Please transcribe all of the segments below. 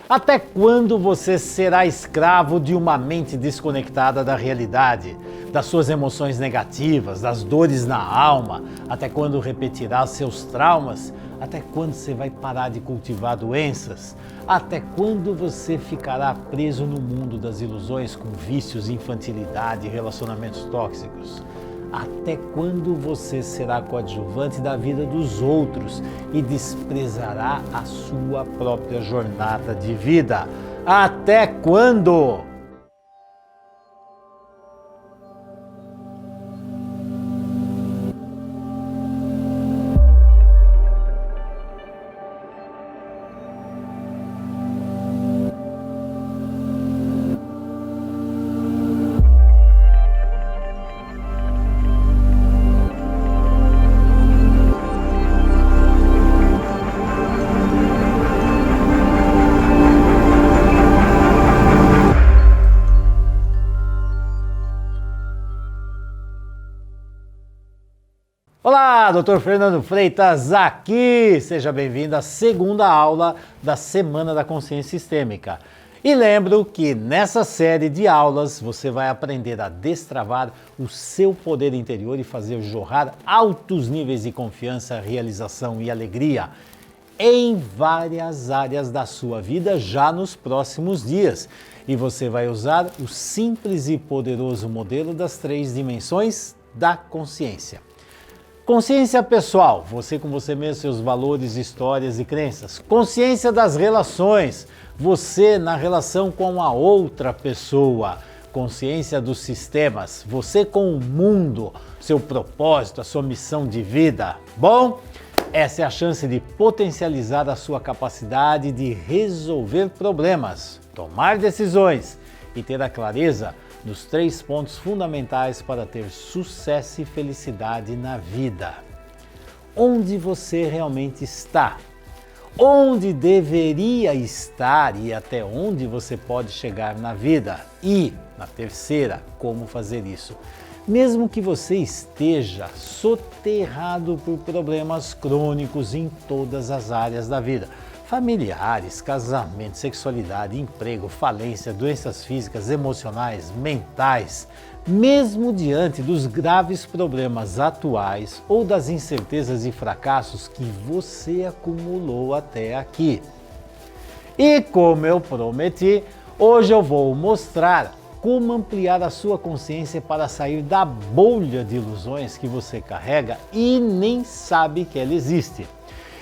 Até quando você será escravo de uma mente desconectada da realidade, das suas emoções negativas, das dores na alma? Até quando repetirá seus traumas? Até quando você vai parar de cultivar doenças? Até quando você ficará preso no mundo das ilusões com vícios, infantilidade e relacionamentos tóxicos? Até quando você será coadjuvante da vida dos outros e desprezará a sua própria jornada de vida? Até quando? Olá, Dr. Fernando Freitas aqui! Seja bem-vindo à segunda aula da Semana da Consciência Sistêmica. E lembro que nessa série de aulas você vai aprender a destravar o seu poder interior e fazer jorrar altos níveis de confiança, realização e alegria em várias áreas da sua vida já nos próximos dias. E você vai usar o simples e poderoso modelo das 3 dimensões da consciência. Consciência pessoal, você com você mesmo, seus valores, histórias e crenças. Consciência das relações, você na relação com a outra pessoa. Consciência dos sistemas, você com o mundo, seu propósito, a sua missão de vida. Bom, essa é a chance de potencializar a sua capacidade de resolver problemas, tomar decisões e ter a clareza dos 3 pontos fundamentais para ter sucesso e felicidade na vida. Onde você realmente está? Onde deveria estar e até onde você pode chegar na vida? E, na terceira, como fazer isso? Mesmo que você esteja soterrado por problemas crônicos em todas as áreas da vida, familiares, casamento, sexualidade, emprego, falência, doenças físicas, emocionais, mentais, mesmo diante dos graves problemas atuais ou das incertezas e fracassos que você acumulou até aqui. E como eu prometi, hoje eu vou mostrar como ampliar a sua consciência para sair da bolha de ilusões que você carrega e nem sabe que ela existe.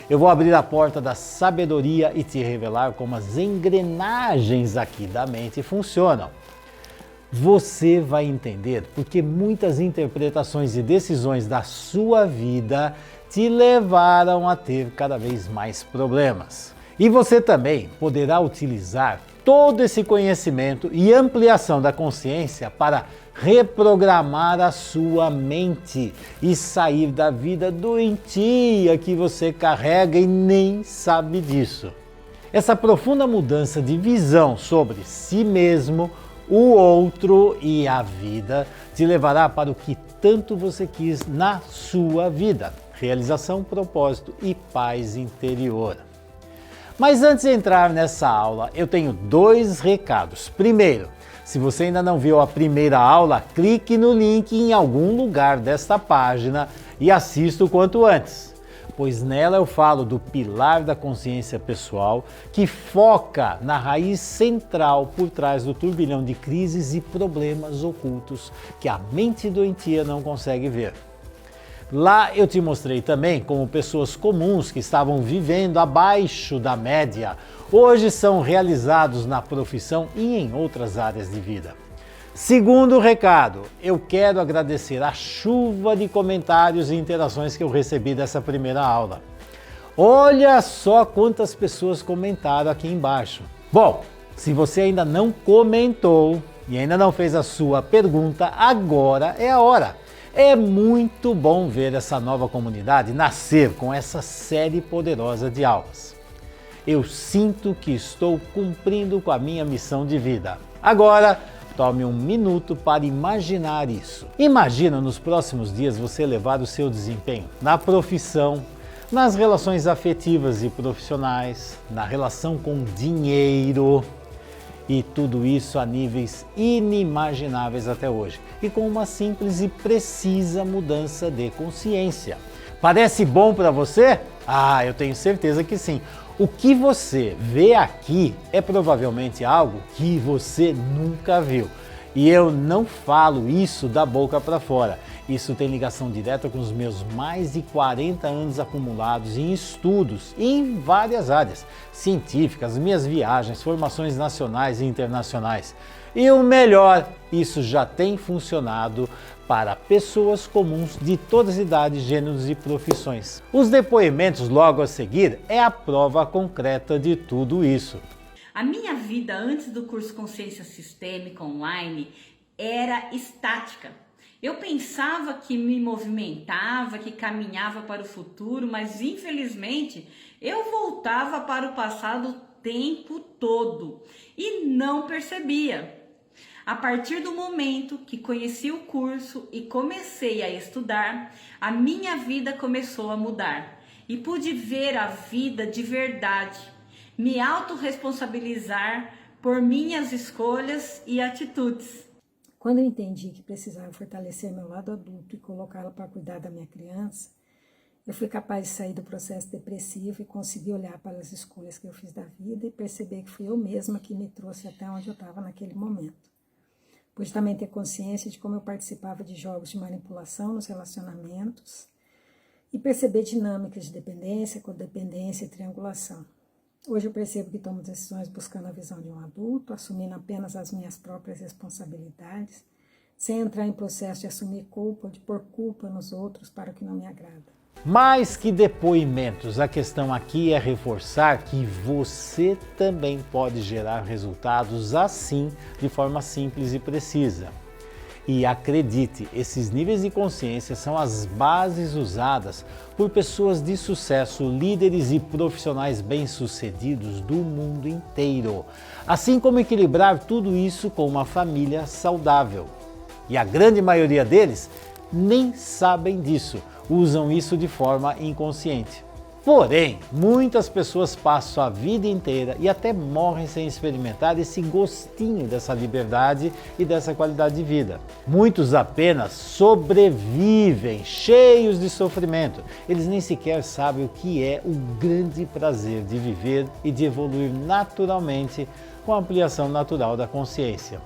Eu vou abrir a porta da sabedoria e te revelar como as engrenagens aqui da mente funcionam. Você vai entender porque muitas interpretações e decisões da sua vida te levaram a ter cada vez mais problemas. E você também poderá utilizar todo esse conhecimento e ampliação da consciência para reprogramar a sua mente e sair da vida doentia que você carrega e nem sabe disso. Essa profunda mudança de visão sobre si mesmo, o outro e a vida te levará para o que tanto você quis na sua vida: realização, propósito e paz interior. Mas antes de entrar nessa aula, eu tenho 2 recados. Primeiro, se você ainda não viu a primeira aula, clique no link em algum lugar desta página e assista o quanto antes, pois nela eu falo do pilar da consciência pessoal, que foca na raiz central por trás do turbilhão de crises e problemas ocultos que a mente doentia não consegue ver. Lá eu te mostrei também como pessoas comuns que estavam vivendo abaixo da média hoje são realizados na profissão e em outras áreas de vida. Segundo recado, eu quero agradecer a chuva de comentários e interações que eu recebi dessa primeira aula. Olha só quantas pessoas comentaram aqui embaixo. Bom, se você ainda não comentou e ainda não fez a sua pergunta, agora é a hora. É muito bom ver essa nova comunidade nascer com essa série poderosa de aulas. Eu sinto que estou cumprindo com a minha missão de vida. Agora, tome um minuto para imaginar isso. Imagina nos próximos dias você elevar o seu desempenho na profissão, nas relações afetivas e profissionais, na relação com dinheiro, e tudo isso a níveis inimagináveis até hoje, e com uma simples e precisa mudança de consciência. Parece bom para você? Ah, eu tenho certeza que sim. O que você vê aqui é provavelmente algo que você nunca viu. E eu não falo isso da boca para fora. Isso tem ligação direta com os meus mais de 40 anos acumulados em estudos em várias áreas científicas, minhas viagens, formações nacionais e internacionais. E o melhor, isso já tem funcionado para pessoas comuns de todas as idades, gêneros e profissões. Os depoimentos logo a seguir é a prova concreta de tudo isso. A minha vida antes do curso Consciência Sistêmica Online era estática. Eu pensava que me movimentava, que caminhava para o futuro, mas infelizmente eu voltava para o passado o tempo todo e não percebia. A partir do momento que conheci o curso e comecei a estudar, a minha vida começou a mudar e pude ver a vida de verdade, me autorresponsabilizar por minhas escolhas e atitudes. Quando eu entendi que precisava fortalecer meu lado adulto e colocá-lo para cuidar da minha criança, eu fui capaz de sair do processo depressivo e conseguir olhar para as escolhas que eu fiz da vida e perceber que fui eu mesma que me trouxe até onde eu estava naquele momento. Pude também ter consciência de como eu participava de jogos de manipulação nos relacionamentos e perceber dinâmicas de dependência, codependência e triangulação. Hoje eu percebo que tomo decisões buscando a visão de um adulto, assumindo apenas as minhas próprias responsabilidades, sem entrar em processo de assumir culpa, de pôr culpa nos outros para o que não me agrada. Mais que depoimentos, a questão aqui é reforçar que você também pode gerar resultados assim, de forma simples e precisa. E acredite, esses níveis de consciência são as bases usadas por pessoas de sucesso, líderes e profissionais bem-sucedidos do mundo inteiro. Assim como equilibrar tudo isso com uma família saudável. E a grande maioria deles nem sabem disso, usam isso de forma inconsciente. Porém, muitas pessoas passam a vida inteira e até morrem sem experimentar esse gostinho dessa liberdade e dessa qualidade de vida. Muitos apenas sobrevivem, cheios de sofrimento. Eles nem sequer sabem o que é o grande prazer de viver e de evoluir naturalmente com a ampliação natural da consciência.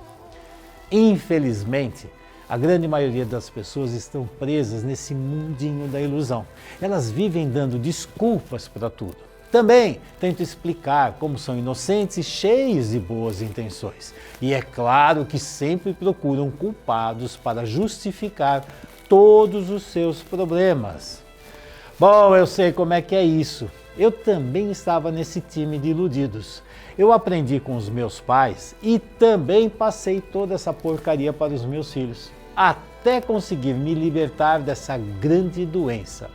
Infelizmente, a grande maioria das pessoas estão presas nesse mundinho da ilusão. Elas vivem dando desculpas para tudo. Também tento explicar como são inocentes e cheios de boas intenções. E é claro que sempre procuram culpados para justificar todos os seus problemas. Bom, eu sei como é que é isso. Eu também estava nesse time de iludidos. Eu aprendi com os meus pais e também passei toda essa porcaria para os meus filhos, até conseguir me libertar dessa grande doença.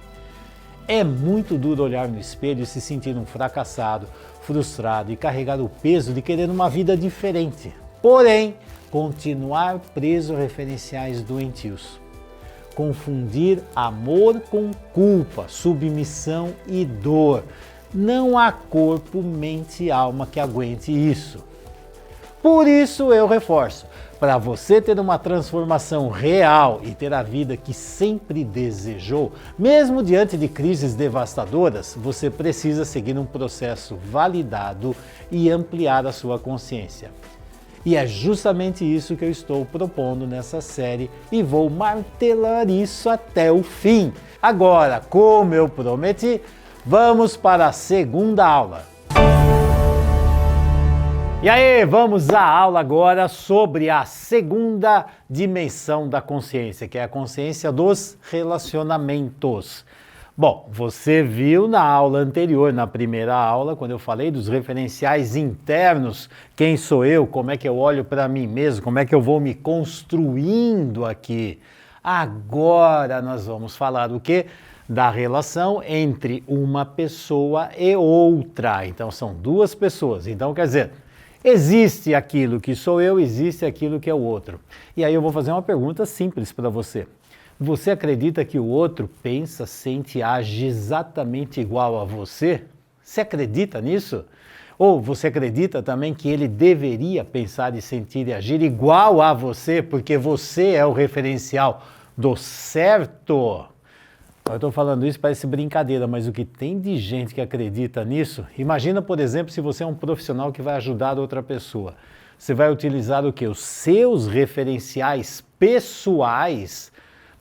É muito duro olhar no espelho e se sentir um fracassado, frustrado e carregar o peso de querer uma vida diferente. Porém, continuar preso a referenciais doentios. Confundir amor com culpa, submissão e dor. Não há corpo, mente e alma que aguente isso. Por isso eu reforço, para você ter uma transformação real e ter a vida que sempre desejou, mesmo diante de crises devastadoras, você precisa seguir um processo validado e ampliar a sua consciência. E é justamente isso que eu estou propondo nessa série e vou martelar isso até o fim. Agora, como eu prometi, vamos para a segunda aula. E aí, vamos à aula agora sobre a segunda dimensão da consciência, que é a consciência dos relacionamentos. Bom, você viu na aula anterior, na primeira aula, quando eu falei dos referenciais internos, quem sou eu, como é que eu olho para mim mesmo, como é que eu vou me construindo aqui. Agora nós vamos falar do quê? Da relação entre uma pessoa e outra. Então são duas pessoas. Então quer dizer, existe aquilo que sou eu, existe aquilo que é o outro. E aí eu vou fazer uma pergunta simples para você. Você acredita que o outro pensa, sente e age exatamente igual a você? Você acredita nisso? Ou você acredita também que ele deveria pensar e sentir e agir igual a você, porque você é o referencial do certo? Eu estou falando isso, parece brincadeira, mas o que tem de gente que acredita nisso, imagina, por exemplo, se você é um profissional que vai ajudar outra pessoa. Você vai utilizar o quê? Os seus referenciais pessoais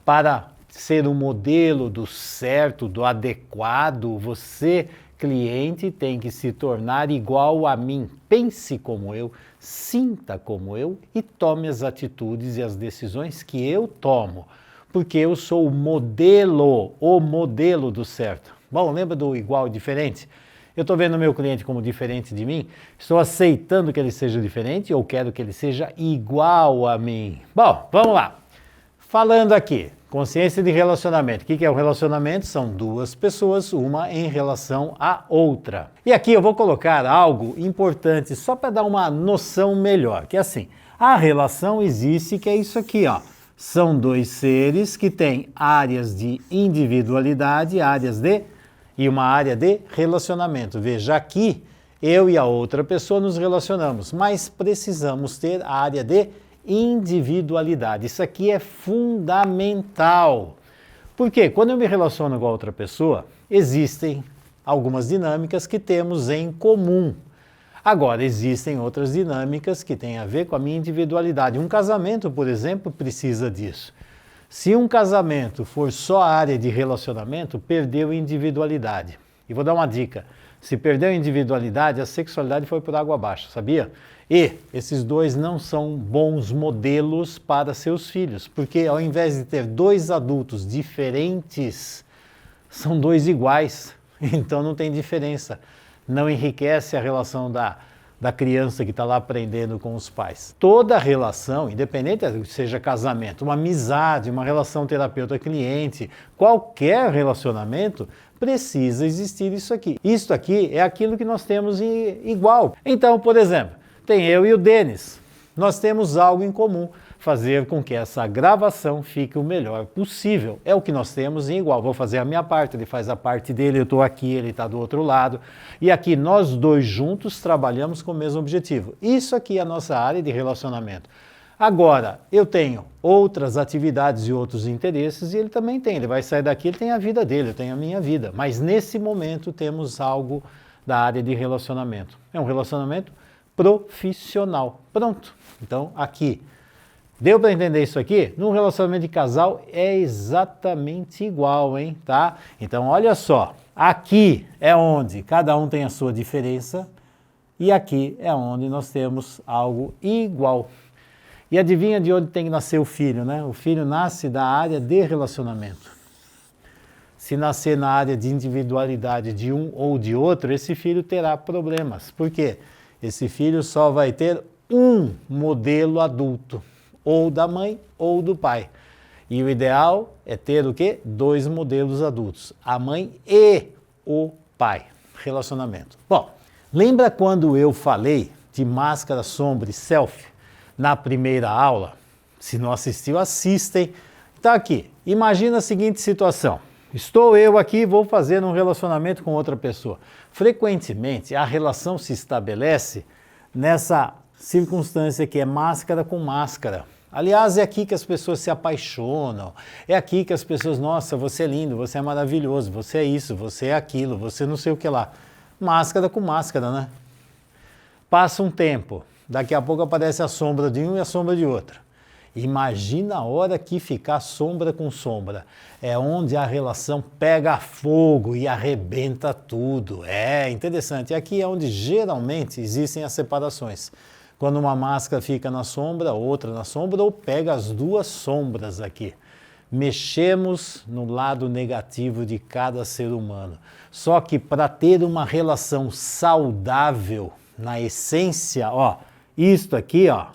para ser um modelo do certo, do adequado. Você, cliente, tem que se tornar igual a mim. Pense como eu, sinta como eu e tome as atitudes e as decisões que eu tomo. Porque eu sou o modelo do certo. Bom, lembra do igual e diferente? Eu estou vendo o meu cliente como diferente de mim, estou aceitando que ele seja diferente ou quero que ele seja igual a mim? Bom, vamos lá. Falando aqui, consciência de relacionamento. O que é o relacionamento? São duas pessoas, uma em relação à outra. E aqui eu vou colocar algo importante só para dar uma noção melhor, que é assim, a relação existe, que é isso aqui, ó. São dois seres que têm áreas de individualidade, e uma área de relacionamento. Veja aqui, eu e a outra pessoa nos relacionamos, mas precisamos ter a área de individualidade. Isso aqui é fundamental. Porque quando eu me relaciono com a outra pessoa, existem algumas dinâmicas que temos em comum. Agora, existem outras dinâmicas que têm a ver com a minha individualidade. Um casamento, por exemplo, precisa disso. Se um casamento for só a área de relacionamento, perdeu a individualidade. E vou dar uma dica. Se perdeu a individualidade, a sexualidade foi por água abaixo, sabia? E esses dois não são bons modelos para seus filhos, porque ao invés de ter dois adultos diferentes, são dois iguais. Então não tem diferença. Não enriquece a relação da criança que está lá aprendendo com os pais. Toda relação, independente seja casamento, uma amizade, uma relação terapeuta-cliente, qualquer relacionamento, precisa existir isso aqui. Isso aqui é aquilo que nós temos igual. Então, por exemplo, tem eu e o Denis. Nós temos algo em comum, fazer com que essa gravação fique o melhor possível. É o que nós temos em igual. Vou fazer a minha parte, ele faz a parte dele, eu estou aqui, ele está do outro lado. E aqui nós dois juntos trabalhamos com o mesmo objetivo. Isso aqui é a nossa área de relacionamento. Agora, eu tenho outras atividades e outros interesses e ele também tem. Ele vai sair daqui, ele tem a vida dele, eu tenho a minha vida. Mas nesse momento temos algo da área de relacionamento. É um relacionamento profissional. Pronto. Então, aqui. Deu para entender isso aqui? Num relacionamento de casal é exatamente igual, hein? Tá? Então, olha só. Aqui é onde cada um tem a sua diferença e aqui é onde nós temos algo igual. E adivinha de onde tem que nascer o filho, né? O filho nasce da área de relacionamento. Se nascer na área de individualidade de um ou de outro, esse filho terá problemas. Por quê? Esse filho só vai ter um modelo adulto, ou da mãe ou do pai. E o ideal é ter o quê? Dois modelos adultos, a mãe e o pai. Relacionamento. Bom, lembra quando eu falei de máscara, sombra e selfie na primeira aula? Se não assistiu, assistem. Tá aqui. Imagina a seguinte situação. Estou eu aqui, vou fazer um relacionamento com outra pessoa. Frequentemente, a relação se estabelece nessa circunstância que é máscara com máscara. Aliás, é aqui que as pessoas se apaixonam, é aqui que as pessoas, nossa, você é lindo, você é maravilhoso, você é isso, você é aquilo, você não sei o que lá. Máscara com máscara, né? Passa um tempo, daqui a pouco aparece a sombra de um e a sombra de outro. Imagina a hora que ficar sombra com sombra. É onde a relação pega fogo e arrebenta tudo. É interessante. Aqui é onde geralmente existem as separações. Quando uma máscara fica na sombra, outra na sombra, ou pega as duas sombras aqui. Mexemos no lado negativo de cada ser humano. Só que para ter uma relação saudável, na essência, ó, isto aqui, ó,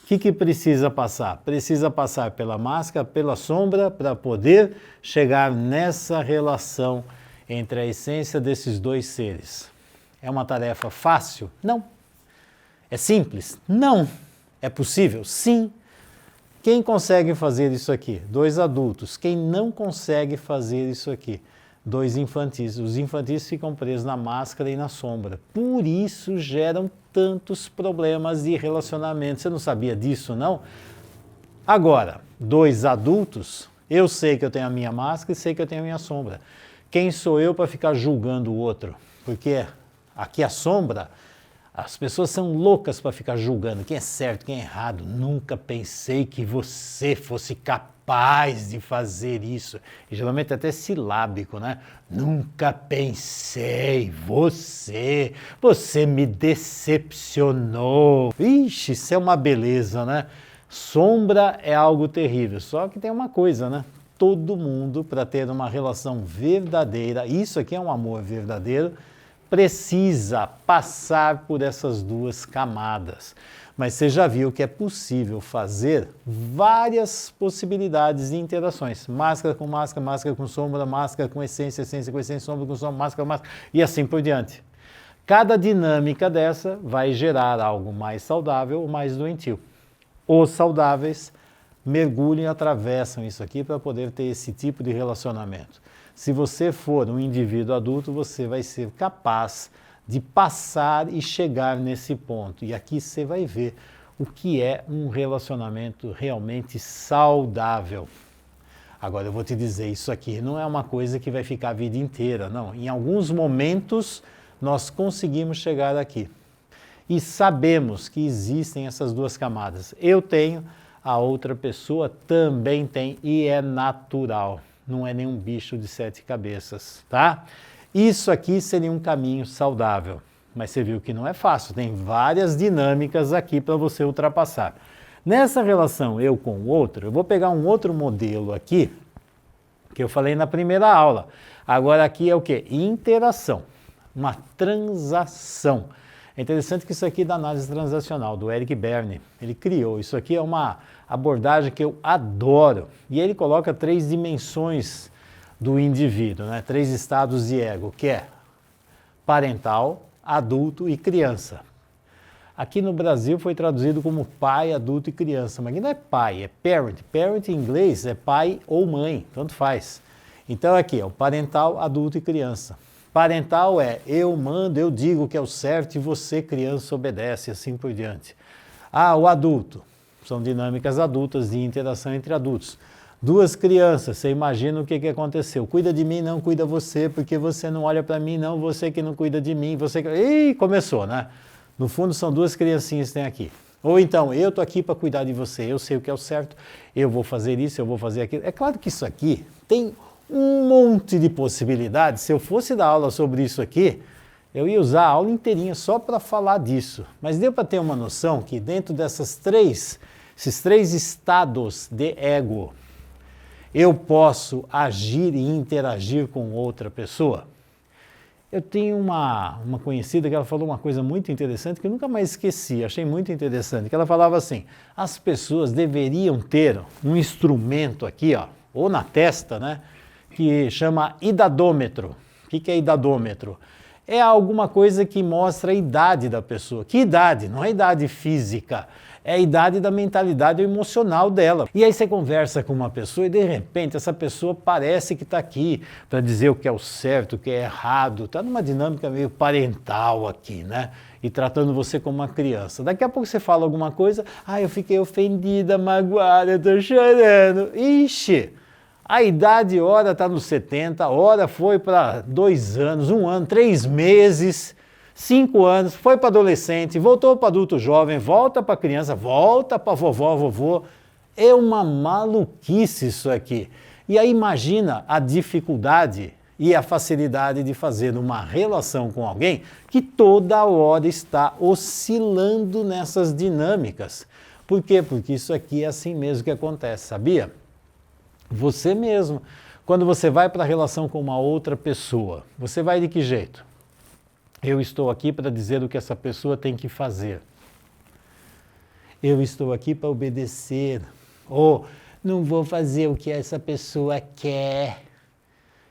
o que precisa passar? Precisa passar pela máscara, pela sombra, para poder chegar nessa relação entre a essência desses dois seres. É uma tarefa fácil? Não. É simples? Não. É possível? Sim. O Quem consegue fazer isso aqui? 2 adultos. Quem não consegue fazer isso aqui? 2 infantis. Os infantis ficam presos na máscara e na sombra. Por isso geram tantos problemas de relacionamento. Você não sabia disso, não? Agora, 2 adultos, eu sei que eu tenho a minha máscara e sei que eu tenho a minha sombra. Quem sou eu para ficar julgando o outro? Porque aqui a sombra, as pessoas são loucas para ficar julgando quem é certo, quem é errado. Nunca pensei que você fosse capaz de fazer isso. E geralmente até silábico, né? Nunca pensei, você me decepcionou. Ixi, isso é uma beleza, né? Sombra é algo terrível, só que tem uma coisa, né? Todo mundo, para ter uma relação verdadeira, isso aqui é um amor verdadeiro, precisa passar por essas 2 camadas. Mas você já viu que é possível fazer várias possibilidades de interações. Máscara com máscara, máscara com sombra, máscara com essência, essência com essência, sombra com sombra, máscara com máscara, e assim por diante. Cada dinâmica dessa vai gerar algo mais saudável ou mais doentio. Os saudáveis mergulham e atravessam isso aqui para poder ter esse tipo de relacionamento. Se você for um indivíduo adulto, você vai ser capaz de passar e chegar nesse ponto. E aqui você vai ver o que é um relacionamento realmente saudável. Agora eu vou te dizer, isso aqui não é uma coisa que vai ficar a vida inteira, não. Em alguns momentos nós conseguimos chegar aqui. E sabemos que existem essas 2 camadas. Eu tenho, a outra pessoa também tem e é natural. Não é nenhum bicho de 7 cabeças, tá? Isso aqui seria um caminho saudável. Mas você viu que não é fácil, tem várias dinâmicas aqui para você ultrapassar. Nessa relação eu com o outro, eu vou pegar um outro modelo aqui, que eu falei na primeira aula. Agora aqui é o quê? Interação, uma transação. É interessante que isso aqui é da análise transacional, do Eric Berne. Ele criou. Isso aqui é uma abordagem que eu adoro. E ele coloca 3 dimensões do indivíduo, né? 3 estados de ego, que é parental, adulto e criança. Aqui no Brasil foi traduzido como pai, adulto e criança, mas aqui não é pai, é parent. Parent em inglês é pai ou mãe, tanto faz. Então aqui é o parental, adulto e criança. Parental é eu mando, eu digo o que é o certo e você, criança, obedece, assim por diante. O adulto. São dinâmicas adultas de interação entre adultos. 2 crianças, você imagina o que aconteceu. Cuida de mim, não cuida você, porque você não olha para mim, não, você que não cuida de mim, você que... Ih, começou, né? No fundo são 2 criancinhas que tem aqui. Ou então, eu tô aqui para cuidar de você, eu sei o que é o certo, eu vou fazer isso, eu vou fazer aquilo. É claro que isso aqui tem um monte de possibilidades. Se eu fosse dar aula sobre isso aqui, eu ia usar a aula inteirinha só para falar disso. Mas deu para ter uma noção que dentro esses 3 estados de ego, eu posso agir e interagir com outra pessoa? Eu tenho uma conhecida que ela falou uma coisa muito interessante que eu nunca mais esqueci, achei muito interessante, que ela falava assim, as pessoas deveriam ter um instrumento aqui, ó, ou na testa, né, que chama idadômetro. O que é idadômetro? É alguma coisa que mostra a idade da pessoa. Que idade? Não é idade física, é a idade da mentalidade emocional dela. E aí você conversa com uma pessoa e de repente essa pessoa parece que está aqui para dizer o que é o certo, o que é errado. Está numa dinâmica meio parental aqui, né? E tratando você como uma criança. Daqui a pouco você fala alguma coisa, eu fiquei ofendida, magoada, eu estou chorando. Ixi! A idade, ora está nos 70, ora foi para 2 anos, 1 ano, 3 meses, 5 anos, foi para adolescente, voltou para adulto jovem, volta para criança, volta para vovó, vovô. É uma maluquice isso aqui. E aí imagina a dificuldade e a facilidade de fazer uma relação com alguém que toda hora está oscilando nessas dinâmicas. Por quê? Porque isso aqui é assim mesmo que acontece, sabia? Você mesmo, quando você vai para a relação com uma outra pessoa, você vai de que jeito? Eu estou aqui para dizer o que essa pessoa tem que fazer. Eu estou aqui para obedecer. Ou não vou fazer o que essa pessoa quer.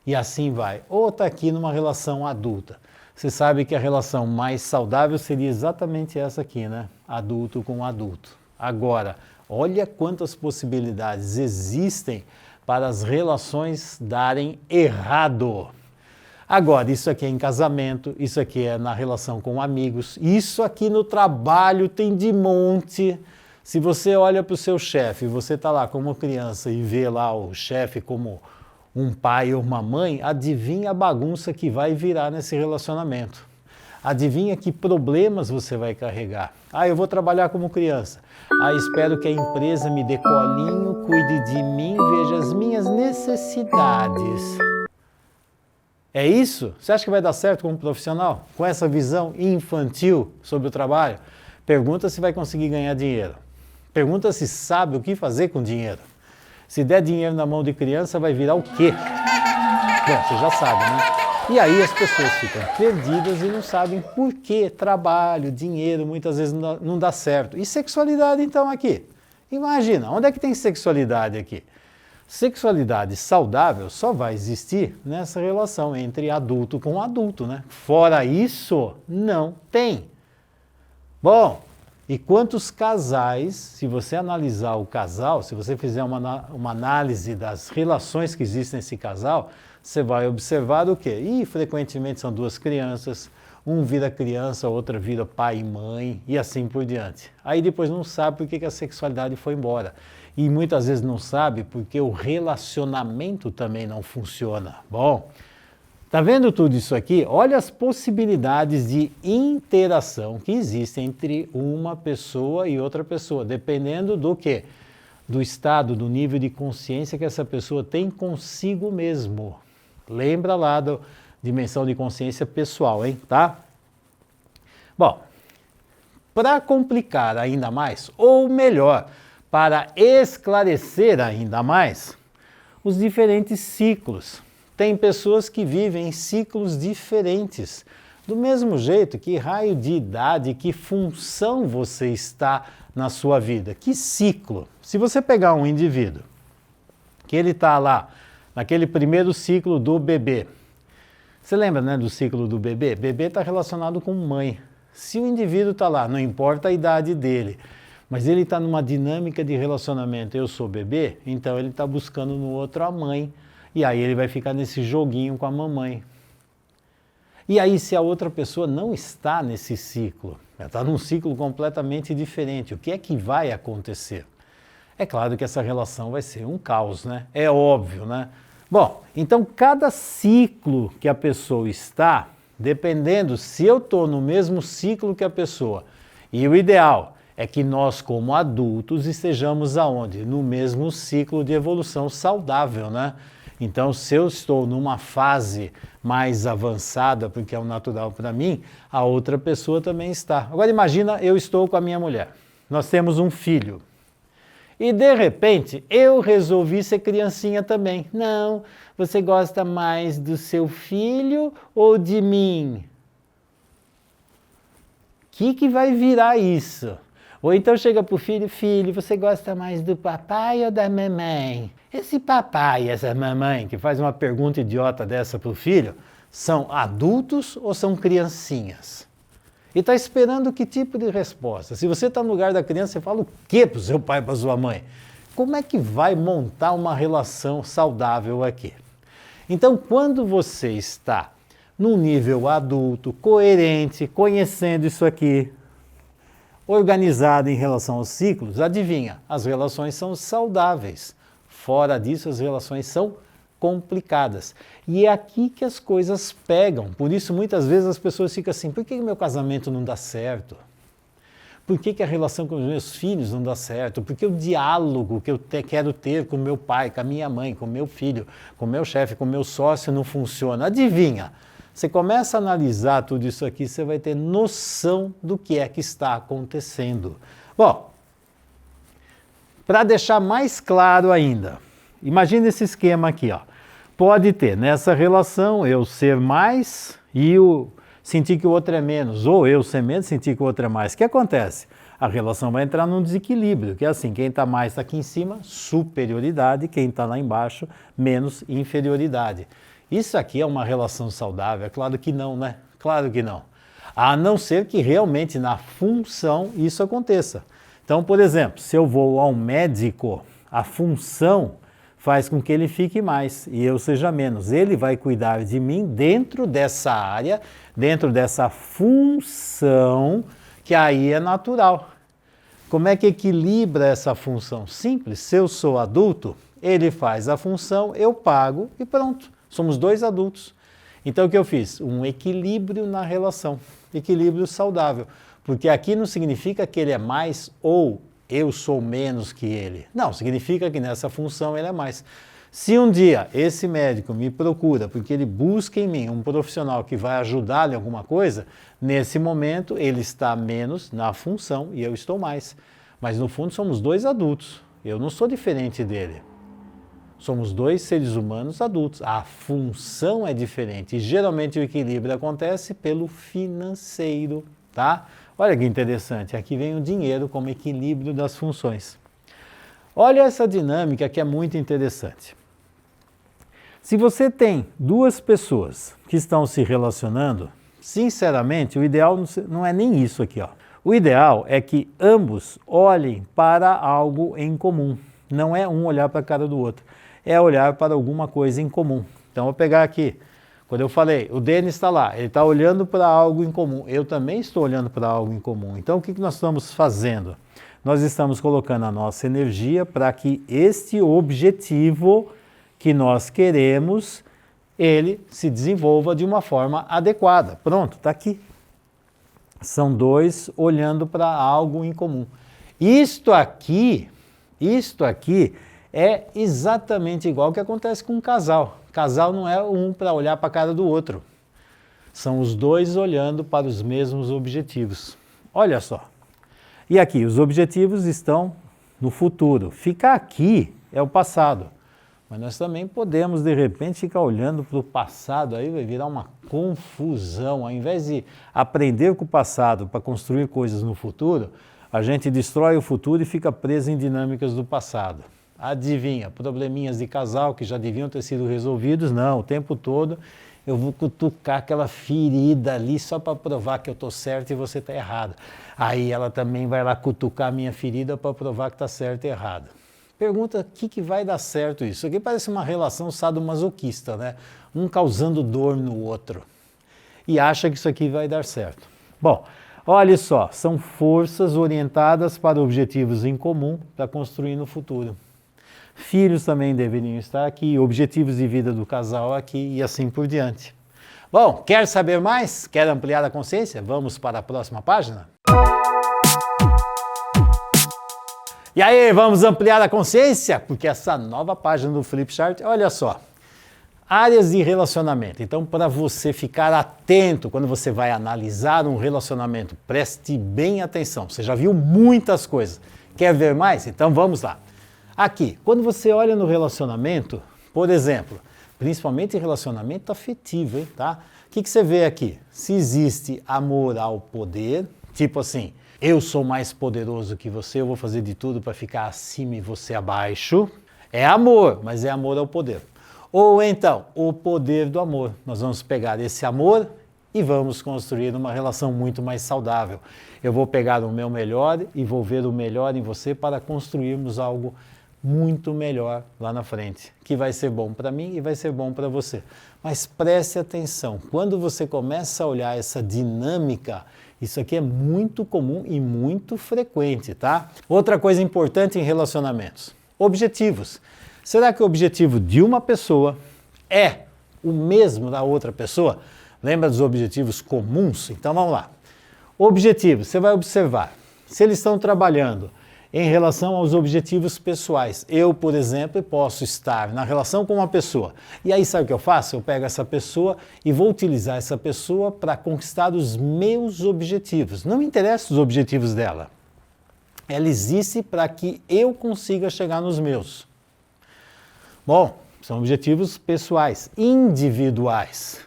E assim vai. Ou está aqui numa relação adulta. Você sabe que a relação mais saudável seria exatamente essa aqui, né? Adulto com adulto. Agora, Olha quantas possibilidades existem para as relações darem errado. Agora, isso aqui é em casamento, isso aqui é na relação com amigos, isso aqui no trabalho tem de monte. Se você olha para o seu chefe, você está lá como criança e vê lá o chefe como um pai ou uma mãe, adivinha a bagunça que vai virar nesse relacionamento. Adivinha que problemas você vai carregar. Ah, eu vou trabalhar como criança. Ah, espero que a empresa me dê colinho, cuide de mim, veja as minhas necessidades. É isso? Você acha que vai dar certo como profissional? Com essa visão infantil sobre o trabalho? Pergunta se vai conseguir ganhar dinheiro. Pergunta se sabe o que fazer com dinheiro. Se der dinheiro na mão de criança, vai virar o quê? Bom, você já sabe, né? E aí as pessoas ficam perdidas e não sabem por que trabalho, dinheiro, muitas vezes não dá certo. E sexualidade então aqui? Imagina, onde é que tem sexualidade aqui? Sexualidade saudável só vai existir nessa relação entre adulto com adulto, né? Fora isso, não tem. Bom, e quantos casais, se você analisar o casal, se você fizer uma análise das relações que existem nesse casal, você vai observar o quê? E frequentemente são duas crianças, um vira criança, outra vira pai e mãe, e assim por diante. Aí depois não sabe por que a sexualidade foi embora. E muitas vezes não sabe porque o relacionamento também não funciona. Bom, tá vendo tudo isso aqui? Olha as possibilidades de interação que existem entre uma pessoa e outra pessoa, dependendo do quê? Do estado, do nível de consciência que essa pessoa tem consigo mesmo. Lembra lá da dimensão de consciência pessoal, hein? Tá? Bom, para complicar ainda mais, ou melhor, para esclarecer ainda mais, os diferentes ciclos. Tem pessoas que vivem em ciclos diferentes. Do mesmo jeito, que raio de idade, que função você está na sua vida? Que ciclo? Se você pegar um indivíduo, que ele está lá, naquele primeiro ciclo do bebê. Você lembra, né, do ciclo do bebê? Bebê está relacionado com mãe. Se o indivíduo está lá, não importa a idade dele, mas ele está numa dinâmica de relacionamento, eu sou bebê, então ele está buscando no outro a mãe. E aí ele vai ficar nesse joguinho com a mamãe. E aí se a outra pessoa não está nesse ciclo, ela está num ciclo completamente diferente, o que é que vai acontecer? É claro que essa relação vai ser um caos, né? É óbvio, né? Bom, então cada ciclo que a pessoa está, dependendo se eu estou no mesmo ciclo que a pessoa, e o ideal é que nós como adultos estejamos aonde? No mesmo ciclo de evolução saudável, né? Então, se eu estou numa fase mais avançada, porque é o natural para mim, a outra pessoa também está. Agora imagina, eu estou com a minha mulher, nós temos um filho. E de repente, eu resolvi ser criancinha também. Não, você gosta mais do seu filho ou de mim? O que vai virar isso? Ou então chega para o filho, filho, você gosta mais do papai ou da mamãe? Esse papai e essa mamãe que faz uma pergunta idiota dessa para o filho, são adultos ou são criancinhas? E está esperando que tipo de resposta? Se você está no lugar da criança, você fala o quê para o seu pai, para a sua mãe? Como é que vai montar uma relação saudável aqui? Então, quando você está num nível adulto, coerente, conhecendo isso aqui, organizado em relação aos ciclos, adivinha, as relações são saudáveis. Fora disso, as relações são complicadas. E é aqui que as coisas pegam. Por isso, muitas vezes as pessoas ficam assim, por que meu casamento não dá certo? Por que a relação com os meus filhos não dá certo? Por que o diálogo que eu quero ter com meu pai, com a minha mãe, com meu filho, com meu chefe, com meu sócio não funciona? Adivinha? Você começa a analisar tudo isso aqui, você vai ter noção do que é que está acontecendo. Bom, para deixar mais claro ainda, imagina esse esquema aqui, ó. Pode ter nessa relação eu ser mais e sentir que o outro é menos, ou eu ser menos e sentir que o outro é mais. O que acontece? A relação vai entrar num desequilíbrio, que é assim, quem está mais está aqui em cima, superioridade, quem está lá embaixo, menos inferioridade. Isso aqui é uma relação saudável? É claro que não, né? Claro que não. A não ser que realmente na função isso aconteça. Então, por exemplo, se eu vou ao médico, a função faz com que ele fique mais e eu seja menos. Ele vai cuidar de mim dentro dessa área, dentro dessa função, que aí é natural. Como é que equilibra essa função? Simples, se eu sou adulto, ele faz a função, eu pago e pronto. Somos dois adultos. Então o que eu fiz? Um equilíbrio na relação, equilíbrio saudável. Porque aqui não significa que ele é mais ou eu sou menos que ele. Não, significa que nessa função ele é mais. Se um dia esse médico me procura porque ele busca em mim um profissional que vai ajudá-lo em alguma coisa, nesse momento ele está menos na função e eu estou mais. Mas no fundo somos dois adultos. Eu não sou diferente dele. Somos dois seres humanos adultos. A função é diferente e geralmente o equilíbrio acontece pelo financeiro, tá? Olha que interessante, aqui vem o dinheiro como equilíbrio das funções. Olha essa dinâmica que é muito interessante. Se você tem duas pessoas que estão se relacionando, sinceramente, o ideal não é nem isso aqui, ó. O ideal é que ambos olhem para algo em comum. Não é um olhar para a cara do outro, é olhar para alguma coisa em comum. Então, vou pegar aqui. Quando eu falei, o Denis está lá, ele está olhando para algo em comum, eu também estou olhando para algo em comum. Então, o que nós estamos fazendo? Nós estamos colocando a nossa energia para que este objetivo que nós queremos, ele se desenvolva de uma forma adequada. Pronto, está aqui. São dois olhando para algo em comum. Isto aqui é exatamente igual ao que acontece com um casal. Casal não é um para olhar para a cara do outro. São os dois olhando para os mesmos objetivos. Olha só. E aqui, os objetivos estão no futuro. Ficar aqui é o passado. Mas nós também podemos, de repente, ficar olhando para o passado, aí vai virar uma confusão. Ao invés de aprender com o passado para construir coisas no futuro, a gente destrói o futuro e fica preso em dinâmicas do passado. Adivinha, probleminhas de casal que já deviam ter sido resolvidos, não, o tempo todo eu vou cutucar aquela ferida ali só para provar que eu estou certo e você está errado. Aí ela também vai lá cutucar a minha ferida para provar que está certo e errado. Pergunta o que vai dar certo isso. Isso aqui parece uma relação sadomasoquista, né? Um causando dor no outro. E acha que isso aqui vai dar certo. Bom, olha só, são forças orientadas para objetivos em comum para construir no futuro. Filhos também deveriam estar aqui, objetivos de vida do casal aqui e assim por diante. Bom, quer saber mais? Quer ampliar a consciência? Vamos para a próxima página? E aí, vamos ampliar a consciência? Porque essa nova página do Flipchart, olha só, áreas de relacionamento. Então, para você ficar atento quando você vai analisar um relacionamento, preste bem atenção. Você já viu muitas coisas. Quer ver mais? Então, vamos lá. Aqui, quando você olha no relacionamento, por exemplo, principalmente relacionamento afetivo, hein, tá? O que você vê aqui? Se existe amor ao poder, tipo assim, eu sou mais poderoso que você, eu vou fazer de tudo para ficar acima e você abaixo. É amor, mas é amor ao poder. Ou então, o poder do amor. Nós vamos pegar esse amor e vamos construir uma relação muito mais saudável. Eu vou pegar o meu melhor e vou ver o melhor em você para construirmos algo muito melhor lá na frente, que vai ser bom para mim e vai ser bom para você. Mas preste atenção, quando você começa a olhar essa dinâmica, isso aqui é muito comum e muito frequente, tá? Outra coisa importante em relacionamentos, objetivos. Será que o objetivo de uma pessoa é o mesmo da outra pessoa? Lembra dos objetivos comuns? Então vamos lá. Objetivos, você vai observar, se eles estão trabalhando em relação aos objetivos pessoais. Eu, por exemplo, posso estar na relação com uma pessoa. E aí, sabe o que eu faço? Eu pego essa pessoa e vou utilizar essa pessoa para conquistar os meus objetivos. Não me interessam os objetivos dela. Ela existe para que eu consiga chegar nos meus. Bom, são objetivos pessoais, individuais.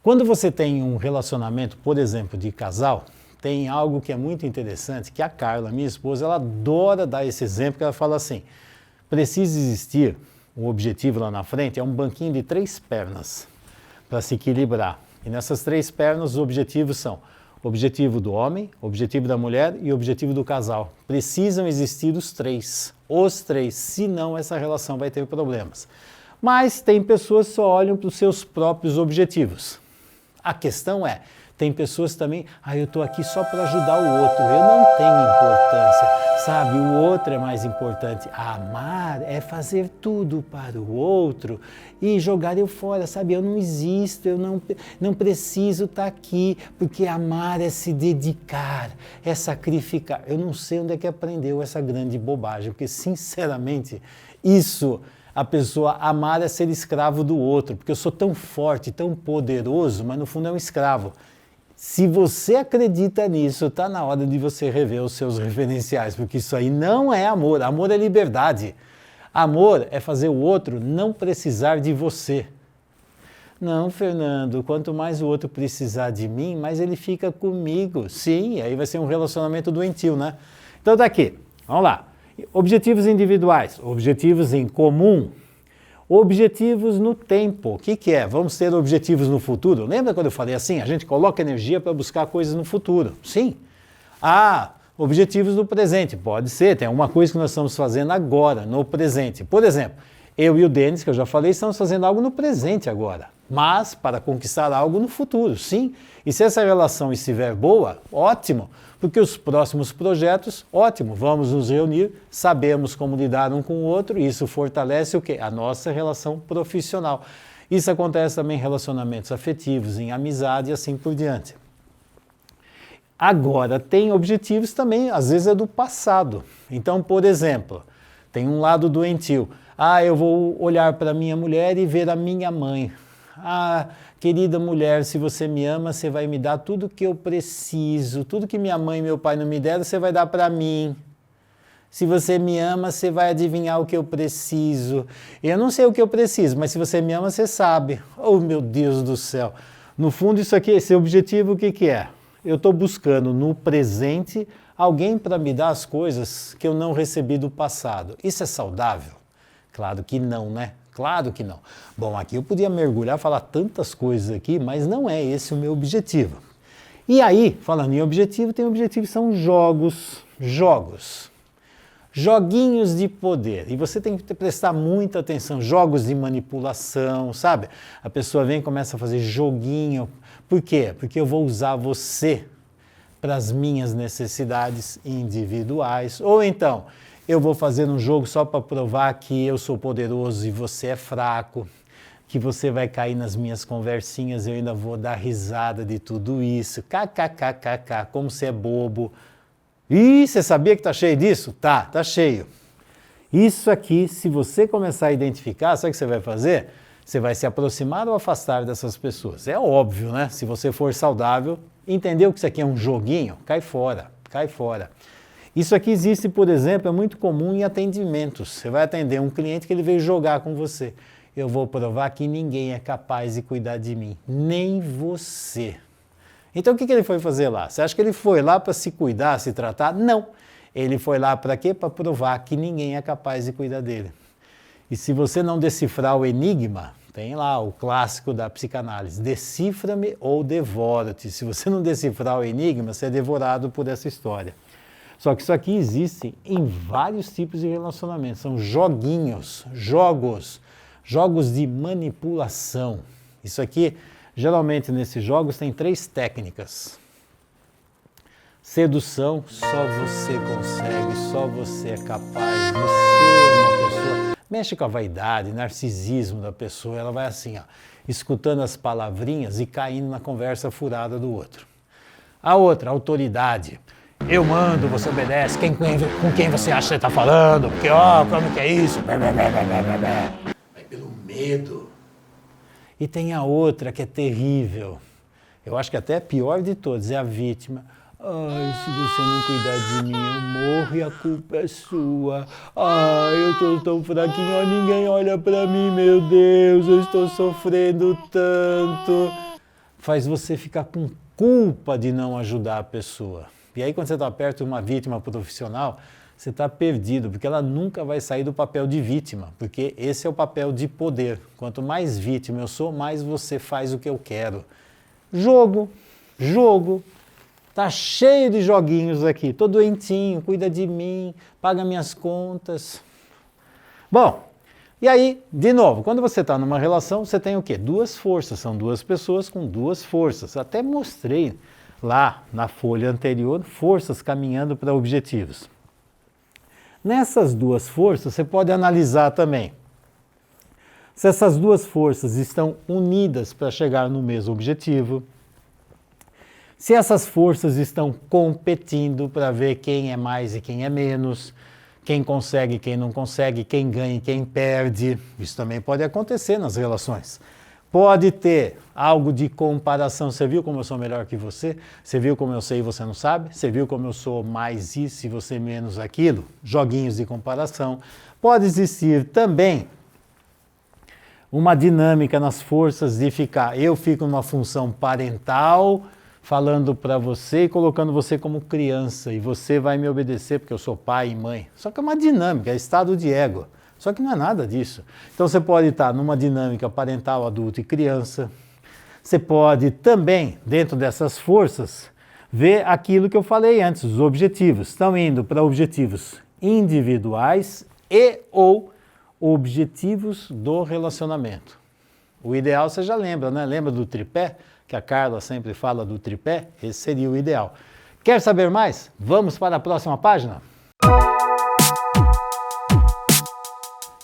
Quando você tem um relacionamento, por exemplo, de casal, tem algo que é muito interessante, que a Carla, minha esposa, ela adora dar esse exemplo, que ela fala assim, precisa existir um objetivo lá na frente, é um banquinho de 3 pernas para se equilibrar. E nessas 3 pernas os objetivos são Objetivo do homem, objetivo da mulher e objetivo do casal. Precisam existir os três, senão essa relação vai ter problemas. Mas tem pessoas que só olham para os seus próprios objetivos. A questão é, tem pessoas também, eu estou aqui só para ajudar o outro, eu não tenho importância, sabe? O outro é mais importante. Amar é fazer tudo para o outro e jogar eu fora, sabe? Eu não existo, eu não preciso estar aqui, porque amar é se dedicar, é sacrificar. Eu não sei onde é que aprendeu essa grande bobagem, porque sinceramente, a pessoa amar é ser escravo do outro, porque eu sou tão forte, tão poderoso, mas no fundo é um escravo. Se você acredita nisso, está na hora de você rever os seus referenciais, porque isso aí não é amor. Amor é liberdade. Amor é fazer o outro não precisar de você. Não, Fernando, quanto mais o outro precisar de mim, mais ele fica comigo. Sim, aí vai ser um relacionamento doentio, né? Então tá aqui, vamos lá. Objetivos individuais, objetivos em comum. Objetivos no tempo. O que é? Vamos ter objetivos no futuro? Lembra quando eu falei assim? A gente coloca energia para buscar coisas no futuro. Sim. Objetivos no presente. Pode ser, tem alguma coisa que nós estamos fazendo agora, no presente. Por exemplo, eu e o Denis, que eu já falei, estamos fazendo algo no presente agora. Mas para conquistar algo no futuro, sim. E se essa relação estiver boa, ótimo. Porque os próximos projetos, ótimo, vamos nos reunir, sabemos como lidar um com o outro, e isso fortalece o quê? A nossa relação profissional. Isso acontece também em relacionamentos afetivos, em amizade e assim por diante. Agora, tem objetivos também, às vezes é do passado. Então, por exemplo, tem um lado doentio. Eu vou olhar para minha mulher e ver a minha mãe. Querida mulher, se você me ama, você vai me dar tudo que eu preciso, tudo que minha mãe e meu pai não me deram, você vai dar para mim. Se você me ama, você vai adivinhar o que eu preciso. Eu não sei o que eu preciso, mas se você me ama, você sabe. Oh, meu Deus do céu. No fundo, isso aqui, esse objetivo, o que é? Eu estou buscando no presente alguém para me dar as coisas que eu não recebi do passado. Isso é saudável? Claro que não, né? Claro que não. Bom, aqui eu podia mergulhar, falar tantas coisas aqui, mas não é esse o meu objetivo. E aí, falando em objetivo, tem objetivo que são jogos. Joguinhos de poder. E você tem que prestar muita atenção. Jogos de manipulação, sabe? A pessoa vem e começa a fazer joguinho. Por quê? Porque eu vou usar você para as minhas necessidades individuais. Ou então, eu vou fazer um jogo só para provar que eu sou poderoso e você é fraco, que você vai cair nas minhas conversinhas, eu ainda vou dar risada de tudo isso. KKKKK, como você é bobo. Ih, você sabia que tá cheio disso? Tá cheio. Isso aqui, se você começar a identificar, sabe o que você vai fazer? Você vai se aproximar ou afastar dessas pessoas. É óbvio, né? Se você for saudável, entendeu que isso aqui é um joguinho? Cai fora. Isso aqui existe, por exemplo, é muito comum em atendimentos. Você vai atender um cliente que ele veio jogar com você. Eu vou provar que ninguém é capaz de cuidar de mim, nem você. Então o que ele foi fazer lá? Você acha que ele foi lá para se cuidar, se tratar? Não. Ele foi lá para quê? Para provar que ninguém é capaz de cuidar dele. E se você não decifrar o enigma, tem lá o clássico da psicanálise, decifra-me ou devora-te. Se você não decifrar o enigma, você é devorado por essa história. Só que isso aqui existe em vários tipos de relacionamentos. São joguinhos, jogos de manipulação. Isso aqui, geralmente nesses jogos, tem 3 técnicas. Sedução, só você consegue, só você é capaz. Você é uma pessoa... Mexe com a vaidade, narcisismo da pessoa. Ela vai assim, escutando as palavrinhas e caindo na conversa furada do outro. A outra, autoridade. Eu mando, você obedece, com quem você acha que você está falando, porque, como que é isso? Vai pelo medo. E tem a outra que é terrível. Eu acho que até é pior de todas, é a vítima. Se você não cuidar de mim, eu morro e a culpa é sua. Eu tô tão fraquinho, ninguém olha pra mim, meu Deus, eu estou sofrendo tanto. Faz você ficar com culpa de não ajudar a pessoa. E aí, quando você está perto de uma vítima profissional, você está perdido, porque ela nunca vai sair do papel de vítima, porque esse é o papel de poder. Quanto mais vítima eu sou, mais você faz o que eu quero. Jogo. Tá cheio de joguinhos aqui. Tô doentinho, cuida de mim, paga minhas contas. Bom, e aí, de novo, quando você está numa relação, você tem o quê? Duas forças, são duas pessoas com duas forças. Até mostrei lá na folha anterior, forças caminhando para objetivos. Nessas duas forças, você pode analisar também se essas duas forças estão unidas para chegar no mesmo objetivo, se essas forças estão competindo para ver quem é mais e quem é menos, quem consegue, quem não consegue, quem ganha e quem perde. Isso também pode acontecer nas relações. Pode ter algo de comparação. Você viu como eu sou melhor que você? Você viu como eu sei e você não sabe? Você viu como eu sou mais isso e você menos aquilo? Joguinhos de comparação. Pode existir também uma dinâmica nas forças de eu fico numa função parental, falando para você e colocando você como criança, e você vai me obedecer porque eu sou pai e mãe. Só que é uma dinâmica, é estado de ego. Só que não é nada disso. Então você pode estar numa dinâmica parental, adulto e criança. Você pode também, dentro dessas forças, ver aquilo que eu falei antes, os objetivos. Estão indo para objetivos individuais e ou objetivos do relacionamento. O ideal você já lembra, né? Lembra do tripé? Que a Carla sempre fala do tripé? Esse seria o ideal. Quer saber mais? Vamos para a próxima página?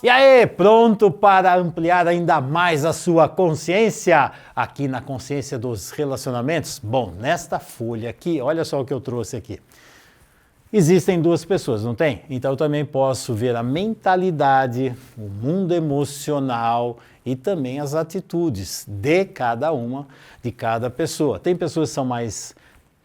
E aí, pronto para ampliar ainda mais a sua consciência aqui na consciência dos relacionamentos? Bom, nesta folha aqui, olha só o que eu trouxe aqui. Existem duas pessoas, não tem? Então eu também posso ver a mentalidade, o mundo emocional e também as atitudes de cada uma, de cada pessoa. Tem pessoas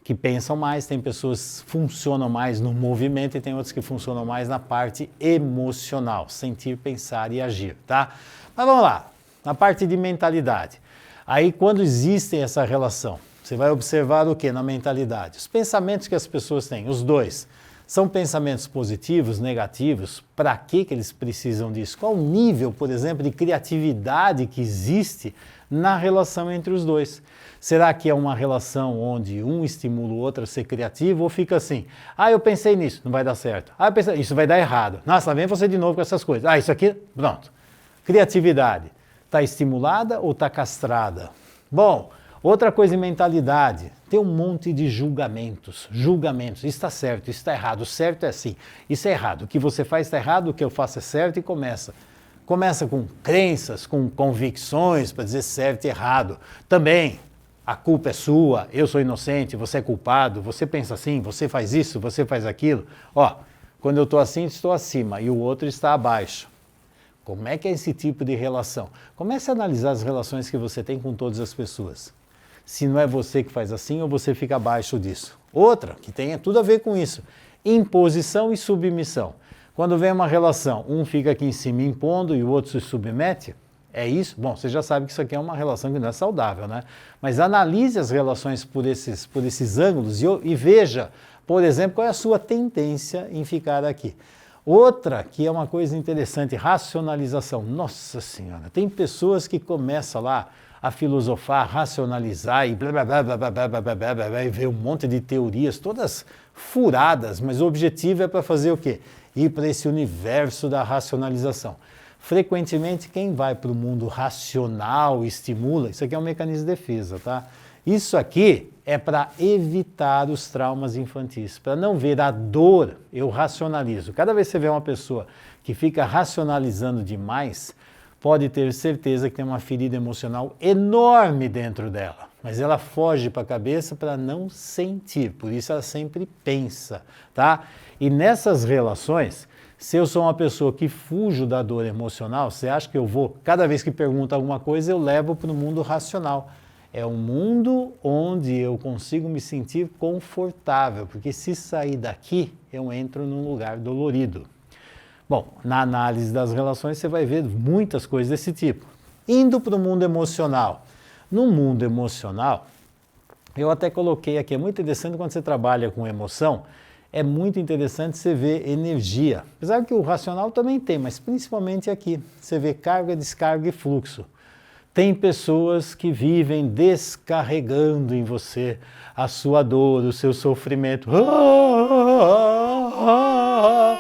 que pensam mais, tem pessoas que funcionam mais no movimento e tem outras que funcionam mais na parte emocional, sentir, pensar e agir, tá? Mas vamos lá, na parte de mentalidade. Aí quando existe essa relação, você vai observar o que na mentalidade? Os pensamentos que as pessoas têm, os dois. São pensamentos positivos, negativos? Para que eles precisam disso? Qual o nível, por exemplo, de criatividade que existe na relação entre os dois? Será que é uma relação onde um estimula o outro a ser criativo ou fica assim? Eu pensei nisso, não vai dar certo. Eu pensei, isso vai dar errado. Nossa, lá vem você de novo com essas coisas. Isso aqui, pronto. Criatividade. Está estimulada ou está castrada? Bom, outra coisa em mentalidade, tem um monte de julgamentos. Julgamentos, isso está certo, isso está errado, o certo é assim, isso é errado, o que você faz está errado, o que eu faço é certo e começa. Começa com crenças, com convicções para dizer certo e errado. Também, a culpa é sua, eu sou inocente, você é culpado, você pensa assim, você faz isso, você faz aquilo. Quando eu estou assim, estou acima e o outro está abaixo. Como é que é esse tipo de relação? Comece a analisar as relações que você tem com todas as pessoas. Se não é você que faz assim ou você fica abaixo disso. Outra, que tem tudo a ver com isso, imposição e submissão. Quando vem uma relação, um fica aqui em cima impondo e o outro se submete, é isso? Bom, você já sabe que isso aqui é uma relação que não é saudável, né? Mas analise as relações por esses ângulos e veja, por exemplo, qual é a sua tendência em ficar aqui. Outra que é uma coisa interessante, racionalização. Nossa Senhora, tem pessoas que começam lá a filosofar, racionalizar e blá blá blá blá blá blá blá blá blá blá, e ver um monte de teorias, todas furadas, mas o objetivo é para fazer o quê? Ir para esse universo da racionalização. Frequentemente, quem vai para o mundo racional, estimula, isso aqui é um mecanismo de defesa, tá? Isso aqui é para evitar os traumas infantis, para não ver a dor, eu racionalizo. Cada vez que você vê uma pessoa que fica racionalizando demais, pode ter certeza que tem uma ferida emocional enorme dentro dela, mas ela foge para a cabeça para não sentir, por isso ela sempre pensa, tá? E nessas relações, se eu sou uma pessoa que fujo da dor emocional, você acha que eu vou, cada vez que pergunta alguma coisa, eu levo para o mundo racional. É um mundo onde eu consigo me sentir confortável, porque se sair daqui, eu entro num lugar dolorido. Bom, na análise das relações você vai ver muitas coisas desse tipo. Indo para o mundo emocional. No mundo emocional, eu até coloquei aqui, é muito interessante quando você trabalha com emoção, é muito interessante você ver energia. Apesar que o racional também tem, mas principalmente aqui, você vê carga, descarga e fluxo. Tem pessoas que vivem descarregando em você a sua dor, o seu sofrimento.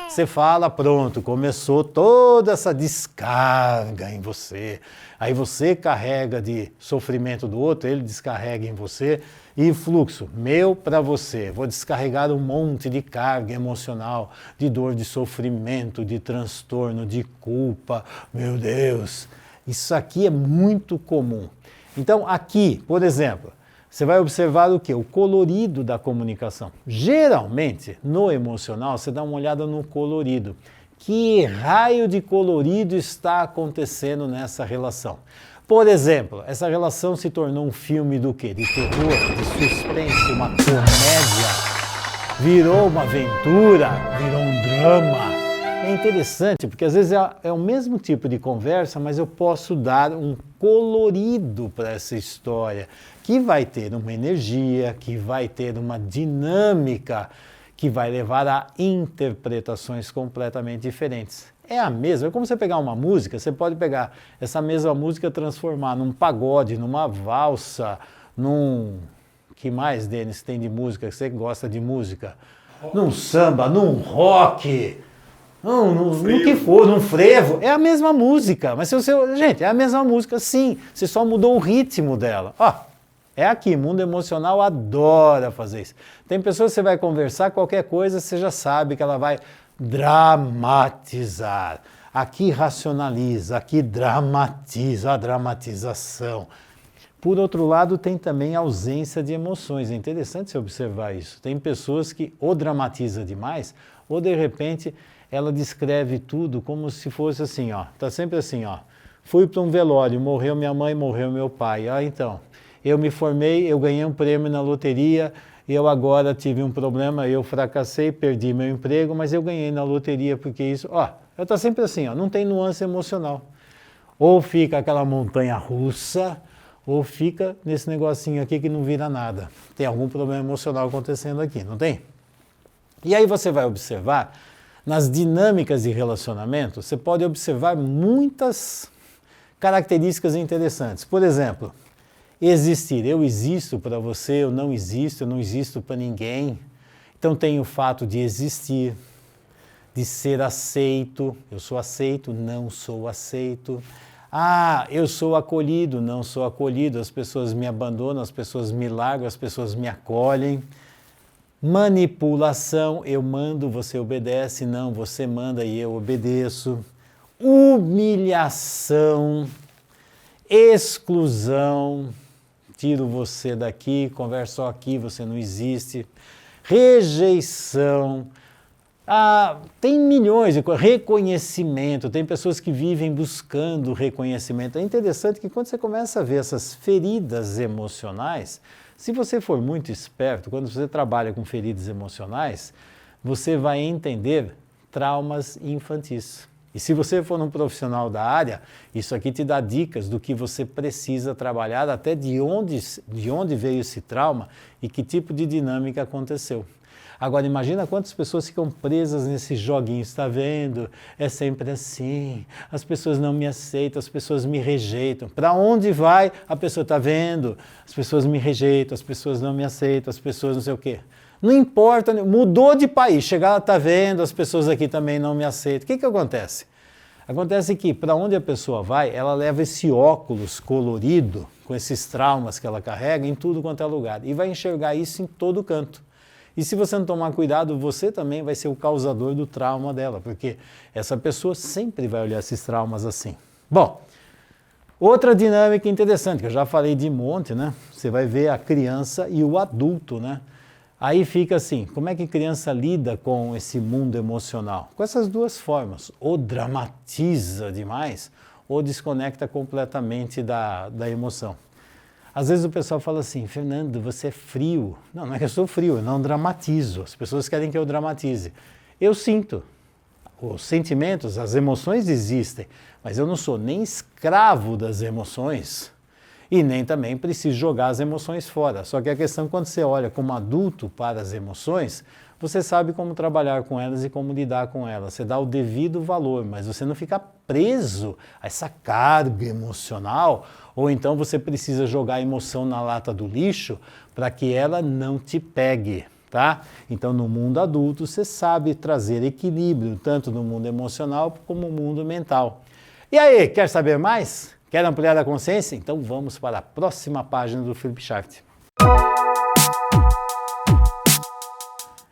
Você fala, pronto, começou toda essa descarga em você. Aí você carrega de sofrimento do outro, ele descarrega em você. E fluxo, meu para você. Vou descarregar um monte de carga emocional, de dor, de sofrimento, de transtorno, de culpa. Meu Deus, isso aqui é muito comum. Então aqui, por exemplo, você vai observar o quê? O colorido da comunicação. Geralmente, no emocional, você dá uma olhada no colorido. Que raio de colorido está acontecendo nessa relação? Por exemplo, essa relação se tornou um filme do quê? De terror, de suspense, uma comédia. Virou uma aventura, virou um drama. É interessante, porque às vezes é o mesmo tipo de conversa, mas eu posso dar um colorido para essa história, que vai ter uma energia, que vai ter uma dinâmica, que vai levar a interpretações completamente diferentes. É a mesma, é como você pegar uma música, você pode pegar essa mesma música e transformar num pagode, numa valsa, num... que mais, Denis, tem de música, que você gosta de música? Num samba, num rock... no que for, num frevo, é a mesma música, mas se você, gente, é a mesma música, sim, você só mudou o ritmo dela. Ó, é aqui, mundo emocional adora fazer isso. Tem pessoas que você vai conversar, qualquer coisa, você já sabe que ela vai dramatizar. Aqui racionaliza, aqui dramatiza, a dramatização. Por outro lado, tem também a ausência de emoções. É interessante você observar isso. Tem pessoas que ou dramatiza demais, ou de repente ela descreve tudo como se fosse assim, ó. Tá sempre assim, ó. Fui para um velório, morreu minha mãe, morreu meu pai. Ah, então, eu me formei, eu ganhei um prêmio na loteria, eu agora tive um problema, eu fracassei, perdi meu emprego, mas eu ganhei na loteria porque isso, ó, eu tá sempre assim, ó, não tem nuance emocional. Ou fica aquela montanha russa, ou fica nesse negocinho aqui que não vira nada. Tem algum problema emocional acontecendo aqui, não tem? E aí você vai observar, nas dinâmicas de relacionamento, você pode observar muitas características interessantes. Por exemplo, existir. Eu existo para você, eu não existo para ninguém. Então tem o fato de existir, de ser aceito. Eu sou aceito, não sou aceito. Ah, eu sou acolhido, não sou acolhido. As pessoas me abandonam, as pessoas me largam, as pessoas me acolhem. Manipulação, eu mando, você obedece, não, você manda e eu obedeço. Humilhação, exclusão, tiro você daqui, converso só aqui, você não existe. Rejeição, tem milhões de coisas. Reconhecimento, tem pessoas que vivem buscando reconhecimento. É interessante que quando você começa a ver essas feridas emocionais, se você for muito esperto, quando você trabalha com feridas emocionais, você vai entender traumas infantis. E se você for um profissional da área, isso aqui te dá dicas do que você precisa trabalhar, até de onde veio esse trauma e que tipo de dinâmica aconteceu. Agora imagina quantas pessoas ficam presas nesses joguinhos, está vendo? É sempre assim, as pessoas não me aceitam, as pessoas me rejeitam. Para onde vai? A pessoa está vendo, as pessoas me rejeitam, as pessoas não me aceitam, as pessoas não sei o quê. Não importa, mudou de país, chegar lá, está vendo, as pessoas aqui também não me aceitam. O que acontece? Acontece que para onde a pessoa vai, ela leva esse óculos colorido, com esses traumas que ela carrega, em tudo quanto é lugar. E vai enxergar isso em todo canto. E se você não tomar cuidado, você também vai ser o causador do trauma dela, porque essa pessoa sempre vai olhar esses traumas assim. Bom, outra dinâmica interessante, que eu já falei de monte, né? Você vai ver a criança e o adulto, né? Aí fica assim, como é que a criança lida com esse mundo emocional? Com essas duas formas, ou dramatiza demais, ou desconecta completamente da emoção. Às vezes o pessoal fala assim, Fernando, você é frio. Não, não é que eu sou frio, eu não dramatizo. As pessoas querem que eu dramatize. Eu sinto. Os sentimentos, as emoções existem, mas eu não sou nem escravo das emoções e nem também preciso jogar as emoções fora. Só que a questão, quando você olha como adulto para as emoções, você sabe como trabalhar com elas e como lidar com elas. Você dá o devido valor, mas você não fica preso a essa carga emocional, ou então você precisa jogar a emoção na lata do lixo para que ela não te pegue, tá? Então, no mundo adulto, você sabe trazer equilíbrio, tanto no mundo emocional como no mundo mental. E aí, quer saber mais? Quer ampliar a consciência? Então vamos para a próxima página do Flipchart.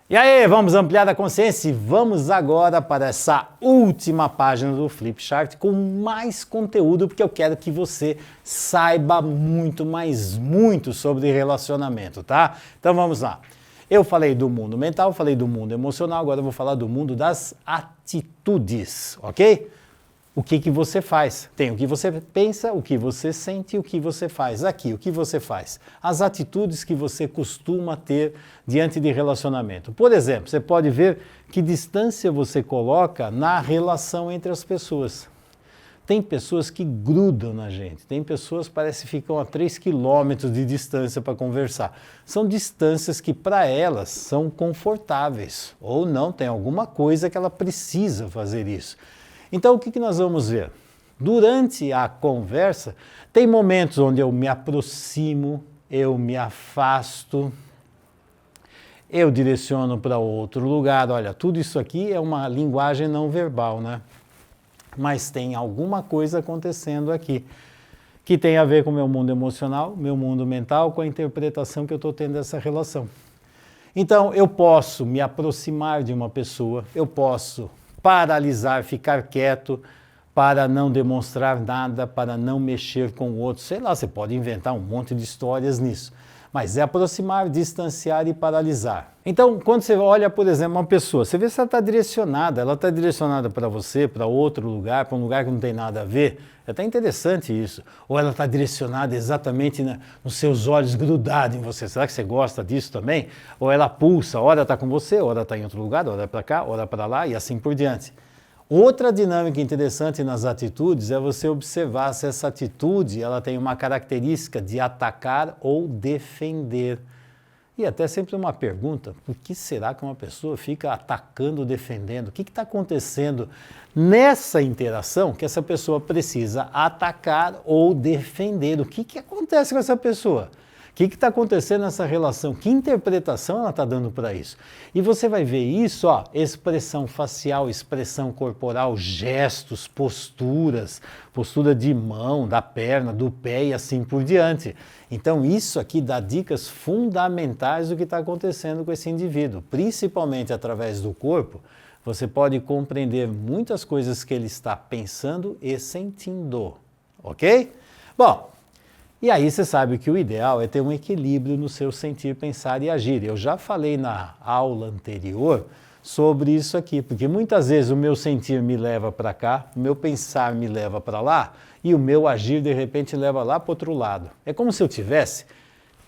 E aí, vamos ampliar a consciência e vamos agora para essa última página do Flipchart com mais conteúdo, porque eu quero que você saiba muito, mas muito sobre relacionamento, tá? Então vamos lá. Eu falei do mundo mental, falei do mundo emocional, agora eu vou falar do mundo das atitudes, ok? O que você faz? Tem o que você pensa, o que você sente e o que você faz. Aqui, o que você faz? As atitudes que você costuma ter diante de relacionamento. Por exemplo, você pode ver que distância você coloca na relação entre as pessoas. Tem pessoas que grudam na gente, tem pessoas que parece que ficam a 3 quilômetros de distância para conversar. São distâncias que para elas são confortáveis, ou não, tem alguma coisa que ela precisa fazer isso. Então, o que nós vamos ver? Durante a conversa, tem momentos onde eu me aproximo, eu me afasto, eu direciono para outro lugar. Olha, tudo isso aqui é uma linguagem não verbal, né? Mas tem alguma coisa acontecendo aqui, que tem a ver com o meu mundo emocional, meu mundo mental, com a interpretação que eu estou tendo dessa relação. Então, eu posso me aproximar de uma pessoa, eu posso paralisar, ficar quieto, para não demonstrar nada, para não mexer com o outro. Sei lá, você pode inventar um monte de histórias nisso. Mas é aproximar, distanciar e paralisar. Então, quando você olha, por exemplo, uma pessoa, você vê se ela está direcionada para você, para outro lugar, para um lugar que não tem nada a ver. É até interessante isso. Ou ela está direcionada exatamente nos seus olhos, grudada em você. Será que você gosta disso também? Ou ela pulsa, ora está com você, ora está em outro lugar, ora para cá, ora para lá e assim por diante. Outra dinâmica interessante nas atitudes é você observar se essa atitude ela tem uma característica de atacar ou defender. E até sempre uma pergunta, por que será que uma pessoa fica atacando ou defendendo? O que está acontecendo nessa interação que essa pessoa precisa atacar ou defender? O que acontece com essa pessoa? O que está acontecendo nessa relação? Que interpretação ela está dando para isso? E você vai ver isso, ó, expressão facial, expressão corporal, gestos, posturas, postura de mão, da perna, do pé e assim por diante. Então isso aqui dá dicas fundamentais do que está acontecendo com esse indivíduo, principalmente através do corpo. Você pode compreender muitas coisas que ele está pensando e sentindo, ok? Bom, e aí você sabe que o ideal é ter um equilíbrio no seu sentir, pensar e agir. Eu já falei na aula anterior sobre isso aqui, porque muitas vezes o meu sentir me leva para cá, o meu pensar me leva para lá e o meu agir de repente leva lá para o outro lado. É como se eu tivesse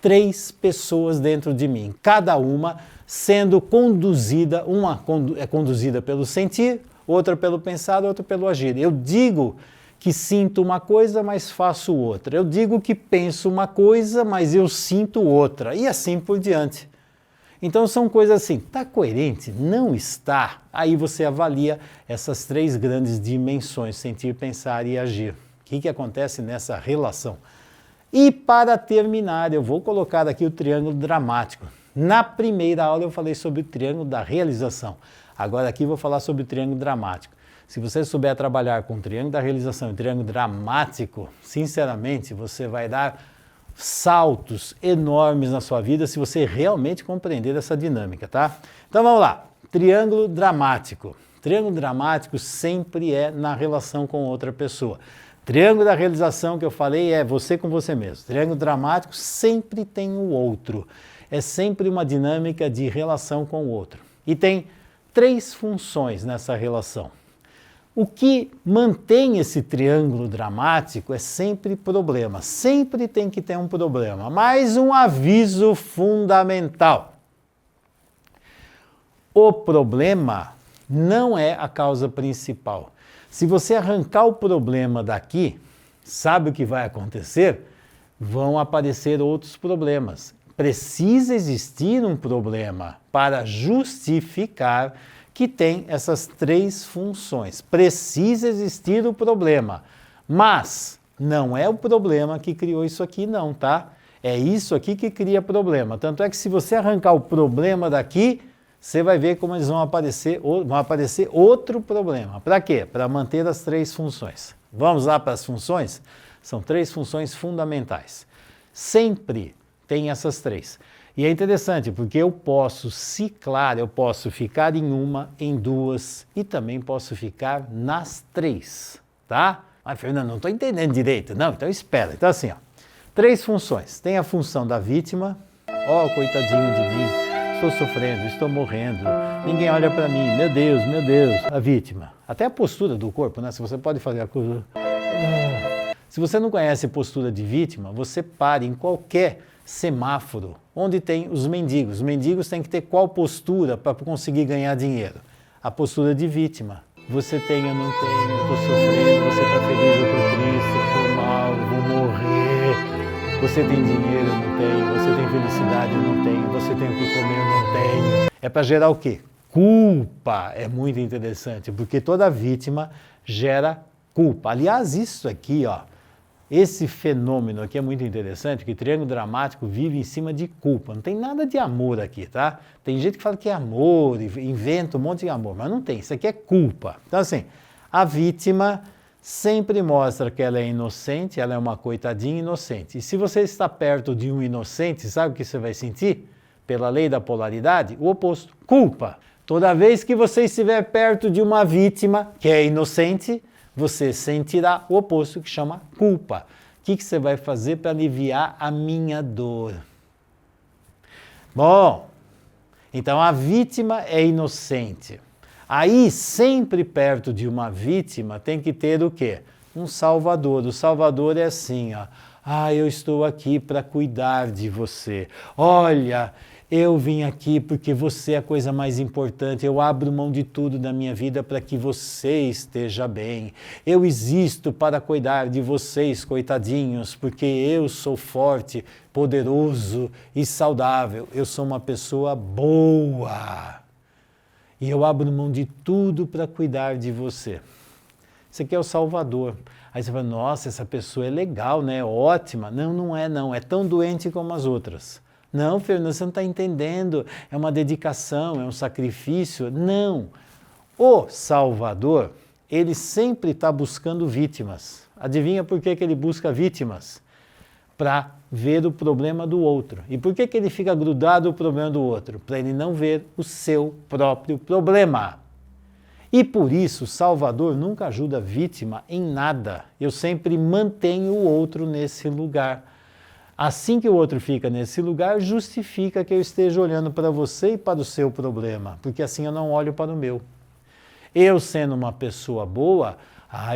3 pessoas dentro de mim, cada uma sendo conduzida, uma é conduzida pelo sentir, outra pelo pensar, outra pelo agir. Eu digo que sinto uma coisa, mas faço outra. Eu digo que penso uma coisa, mas eu sinto outra. E assim por diante. Então são coisas assim, está coerente? Não está? Aí você avalia essas 3 grandes dimensões, sentir, pensar e agir. O que acontece nessa relação? E para terminar, eu vou colocar aqui o triângulo dramático. Na primeira aula eu falei sobre o triângulo da realização. Agora aqui eu vou falar sobre o triângulo dramático. Se você souber trabalhar com o triângulo da realização e o triângulo dramático, sinceramente, você vai dar saltos enormes na sua vida se você realmente compreender essa dinâmica, tá? Então vamos lá. Triângulo dramático. Triângulo dramático sempre é na relação com outra pessoa. Triângulo da realização que eu falei é você com você mesmo. Triângulo dramático sempre tem o outro. É sempre uma dinâmica de relação com o outro. E tem 3 funções nessa relação. O que mantém esse triângulo dramático é sempre problema. Sempre tem que ter um problema. Mais um aviso fundamental. O problema não é a causa principal. Se você arrancar o problema daqui, sabe o que vai acontecer? Vão aparecer outros problemas. precisa existir um problema para justificar que tem essas três funções. Precisa existir o problema, mas não é o problema que criou isso aqui não, tá? É isso aqui que cria problema. Tanto é que se você arrancar o problema daqui, você vai ver como eles vão aparecer outro problema. Para quê? Para manter as três funções. Vamos lá para as funções? São três funções fundamentais. Sempre tem essas três. E é interessante porque eu posso ciclar, eu posso ficar em uma, em duas e também posso ficar nas três, tá? Mas, Fernando, não estou entendendo direito. Não, então espera. Então assim, ó, três funções. Tem a função da vítima. Ó, coitadinho de mim, estou sofrendo, estou morrendo, ninguém olha para mim, meu Deus, a vítima. Até a postura do corpo, né? Se você pode fazer a coisa... Se você não conhece postura de vítima, você pare em qualquer semáforo onde tem os mendigos. Os mendigos têm que ter qual postura para conseguir ganhar dinheiro? A postura de vítima. Você tem, eu não tenho, eu estou sofrendo, você está feliz, eu estou triste, eu estou mal, eu vou morrer. Você tem dinheiro, eu não tenho, você tem felicidade, eu não tenho, você tem o que comer, eu não tenho. É para gerar o quê? Culpa. É muito interessante, porque toda vítima gera culpa. Aliás, isso aqui, ó, esse fenômeno aqui é muito interessante, que triângulo dramático vive em cima de culpa. Não tem nada de amor aqui, tá? Tem gente que fala que é amor, inventa um monte de amor, mas não tem. Isso aqui é culpa. Então, assim, a vítima sempre mostra que ela é inocente, ela é uma coitadinha inocente. E se você está perto de um inocente, sabe o que você vai sentir? Pela lei da polaridade, o oposto, culpa. Toda vez que você estiver perto de uma vítima que é inocente, você sentirá o oposto, que chama culpa. O que você vai fazer para aliviar a minha dor? Bom, então a vítima é inocente. Aí, sempre perto de uma vítima, tem que ter o quê? Um salvador. O salvador é assim, ó. Ah, eu estou aqui para cuidar de você. Olha, eu vim aqui porque você é a coisa mais importante. Eu abro mão de tudo da minha vida para que você esteja bem. Eu existo para cuidar de vocês, coitadinhos, porque eu sou forte, poderoso e saudável. Eu sou uma pessoa boa. E eu abro mão de tudo para cuidar de você. Isso aqui é o Salvador. Aí você fala, nossa, essa pessoa é legal, né? Ótima. Não, não é não. É tão doente como as outras. Não, Fernando, você não está entendendo. É uma dedicação, é um sacrifício. Não. O Salvador, ele sempre está buscando vítimas. Adivinha por que ele busca vítimas? Para ver o problema do outro. E por que ele fica grudado no problema do outro? Para ele não ver o seu próprio problema. E por isso, Salvador nunca ajuda a vítima em nada. Eu sempre mantenho o outro nesse lugar. Assim que o outro fica nesse lugar, justifica que eu esteja olhando para você e para o seu problema, porque assim eu não olho para o meu. Eu sendo uma pessoa boa,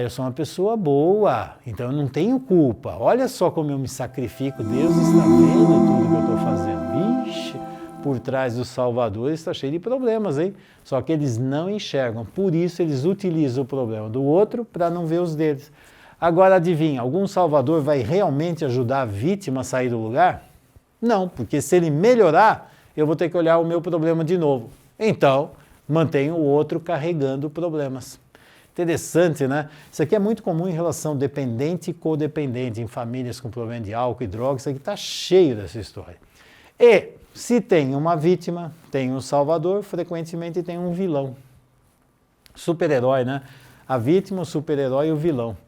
eu sou uma pessoa boa, então eu não tenho culpa. Olha só como eu me sacrifico, Deus está vendo tudo que eu estou fazendo. Vixe, por trás do Salvador está cheio de problemas, hein? Só que eles não enxergam, por isso eles utilizam o problema do outro para não ver os deles. Agora adivinha, algum salvador vai realmente ajudar a vítima a sair do lugar? Não, porque se ele melhorar, eu vou ter que olhar o meu problema de novo. Então, mantenho o outro carregando problemas. Interessante, né? Isso aqui é muito comum em relação dependente e codependente, em famílias com problema de álcool e drogas, isso aqui está cheio dessa história. E se tem uma vítima, tem um salvador, frequentemente tem um vilão. Super-herói, né? A vítima, o super-herói e o vilão.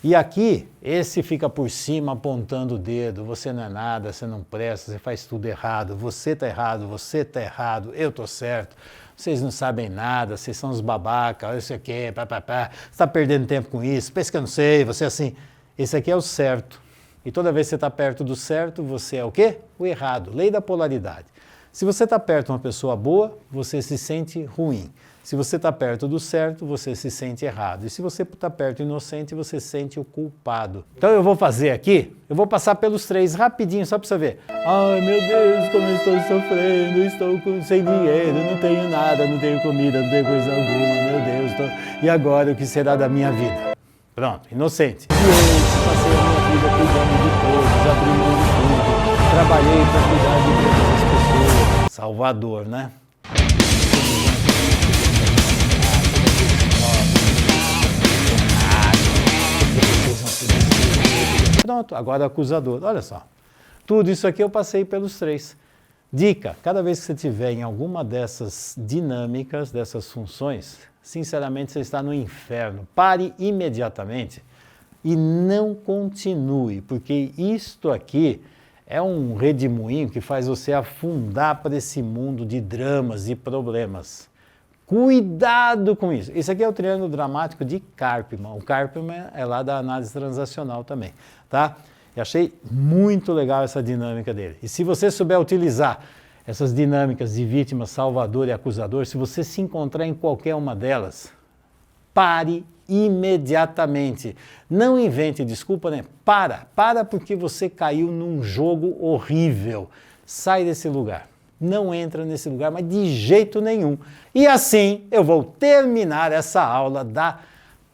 E aqui, esse fica por cima apontando o dedo, você não é nada, você não presta, você faz tudo errado, você está errado, eu estou certo, vocês não sabem nada, vocês são os babacas, isso aqui, você está perdendo tempo com isso, pensa que eu não sei, você é assim. Esse aqui é o certo. E toda vez que você está perto do certo, você é o quê? O errado, lei da polaridade. Se você está perto de uma pessoa boa, você se sente ruim. Se você está perto do certo, você se sente errado. E se você está perto do inocente, você se sente o culpado. Então eu vou fazer aqui, eu vou passar pelos três rapidinho, só para você ver. Ai meu Deus, como eu estou sofrendo, estou sem dinheiro, não tenho nada, não tenho comida, não tenho coisa alguma, meu Deus. E agora o que será da minha vida? Pronto, inocente. E eu passei a minha vida cuidando de todos, abrindo de tudo. trabalhei para cuidar de todas as pessoas. Salvador, né? Pronto, agora acusador. Olha só. Tudo isso aqui eu passei pelos 3. Dica, cada vez que você estiver em alguma dessas dinâmicas, dessas funções, sinceramente você está no inferno. Pare imediatamente e não continue, porque isto aqui é um redemoinho que faz você afundar para esse mundo de dramas e problemas. Cuidado com isso. Esse aqui é o triângulo dramático de Karpman. O Karpman é lá da análise transacional também, tá? Eu achei muito legal essa dinâmica dele. E se você souber utilizar essas dinâmicas de vítima, salvador e acusador, se você se encontrar em qualquer uma delas, pare imediatamente. Não invente desculpa, né? Para porque você caiu num jogo horrível. Sai desse lugar. Não entra nesse lugar, mas de jeito nenhum. E assim eu vou terminar essa aula da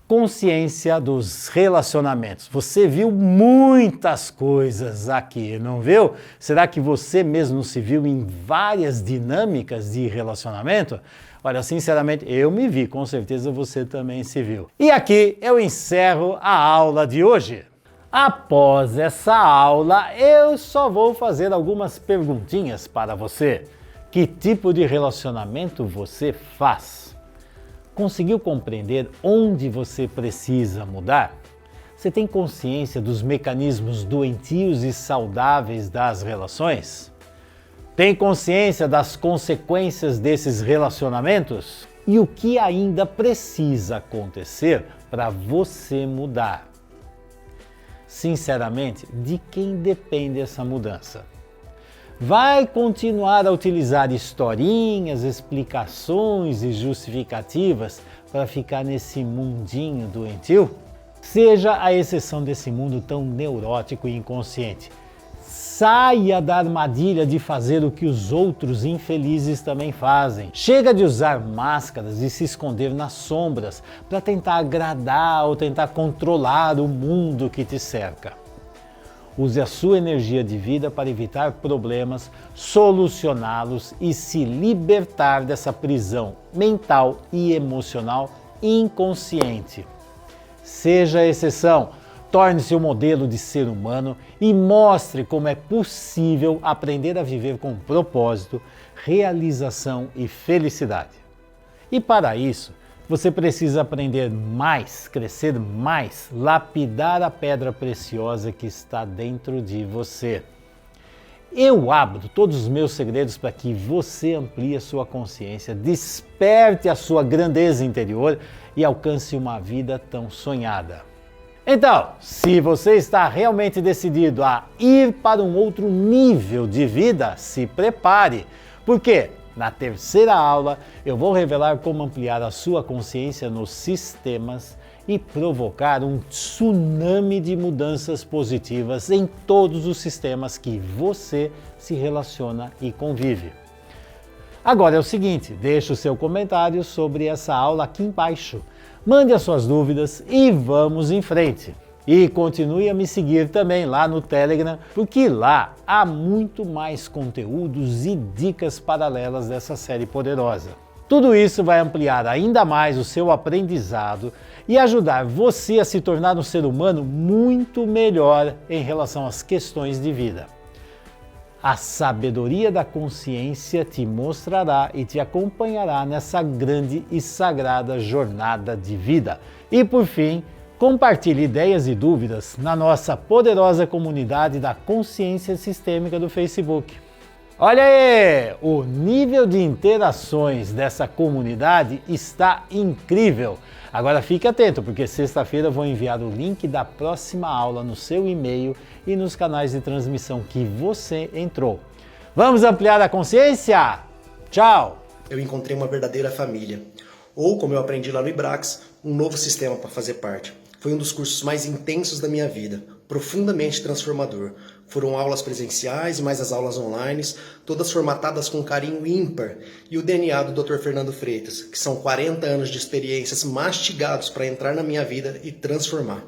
consciência dos relacionamentos. Você viu muitas coisas aqui, não viu? Será que você mesmo se viu em várias dinâmicas de relacionamento? Olha, sinceramente, eu me vi, com certeza você também se viu. E aqui eu encerro a aula de hoje. Após essa aula, eu só vou fazer algumas perguntinhas para você. Que tipo de relacionamento você faz? Conseguiu compreender onde você precisa mudar? Você tem consciência dos mecanismos doentios e saudáveis das relações? Tem consciência das consequências desses relacionamentos? E o que ainda precisa acontecer para você mudar? Sinceramente, de quem depende essa mudança? Vai continuar a utilizar historinhas, explicações e justificativas para ficar nesse mundinho doentio? Seja a exceção desse mundo tão neurótico e inconsciente. Saia da armadilha de fazer o que os outros infelizes também fazem. Chega de usar máscaras e se esconder nas sombras para tentar agradar ou tentar controlar o mundo que te cerca. Use a sua energia de vida para evitar problemas, solucioná-los e se libertar dessa prisão mental e emocional inconsciente. Seja a exceção. Torne-se um modelo de ser humano e mostre como é possível aprender a viver com propósito, realização e felicidade. E para isso, você precisa aprender mais, crescer mais, lapidar a pedra preciosa que está dentro de você. Eu abro todos os meus segredos para que você amplie a sua consciência, desperte a sua grandeza interior e alcance uma vida tão sonhada. Então, se você está realmente decidido a ir para um outro nível de vida, se prepare, porque na terceira aula eu vou revelar como ampliar a sua consciência nos sistemas e provocar um tsunami de mudanças positivas em todos os sistemas que você se relaciona e convive. Agora é o seguinte, deixe o seu comentário sobre essa aula aqui embaixo. Mande as suas dúvidas e vamos em frente. E continue a me seguir também lá no Telegram, porque lá há muito mais conteúdos e dicas paralelas dessa série poderosa. Tudo isso vai ampliar ainda mais o seu aprendizado e ajudar você a se tornar um ser humano muito melhor em relação às questões de vida. A sabedoria da consciência te mostrará e te acompanhará nessa grande e sagrada jornada de vida. E por fim, compartilhe ideias e dúvidas na nossa poderosa comunidade da Consciência Sistêmica do Facebook. Olha aí, o nível de interações dessa comunidade está incrível. Agora fique atento, porque sexta-feira eu vou enviar o link da próxima aula no seu e-mail e nos canais de transmissão que você entrou. Vamos ampliar a consciência? Tchau! Eu encontrei uma verdadeira família. Ou, como eu aprendi lá no IBRAX, um novo sistema para fazer parte. Foi um dos cursos mais intensos da minha vida, profundamente transformador. Foram aulas presenciais e mais as aulas online, todas formatadas com carinho ímpar, e o DNA do Dr. Fernando Freitas, que são 40 anos de experiências mastigados para entrar na minha vida e transformar.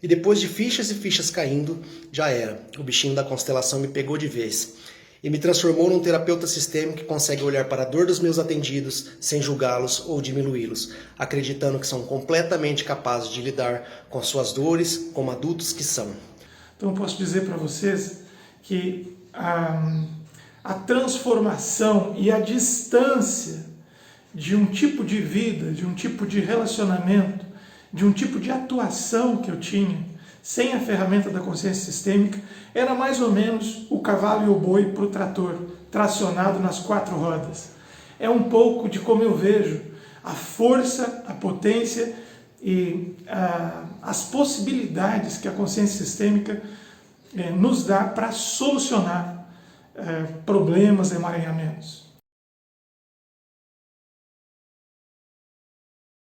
E depois de fichas e fichas caindo, já era. O bichinho da constelação me pegou de vez. E me transformou num terapeuta sistêmico que consegue olhar para a dor dos meus atendidos sem julgá-los ou diminuí-los, acreditando que são completamente capazes de lidar com suas dores como adultos que são. Então eu posso dizer para vocês que a transformação e a distância de um tipo de vida, de um tipo de relacionamento, de um tipo de atuação que eu tinha, sem a ferramenta da consciência sistêmica, era mais ou menos o cavalo e o boi para o trator, tracionado nas 4 rodas. É um pouco de como eu vejo a força, a potência e as possibilidades que a consciência sistêmica nos dá para solucionar problemas, emaranhamentos.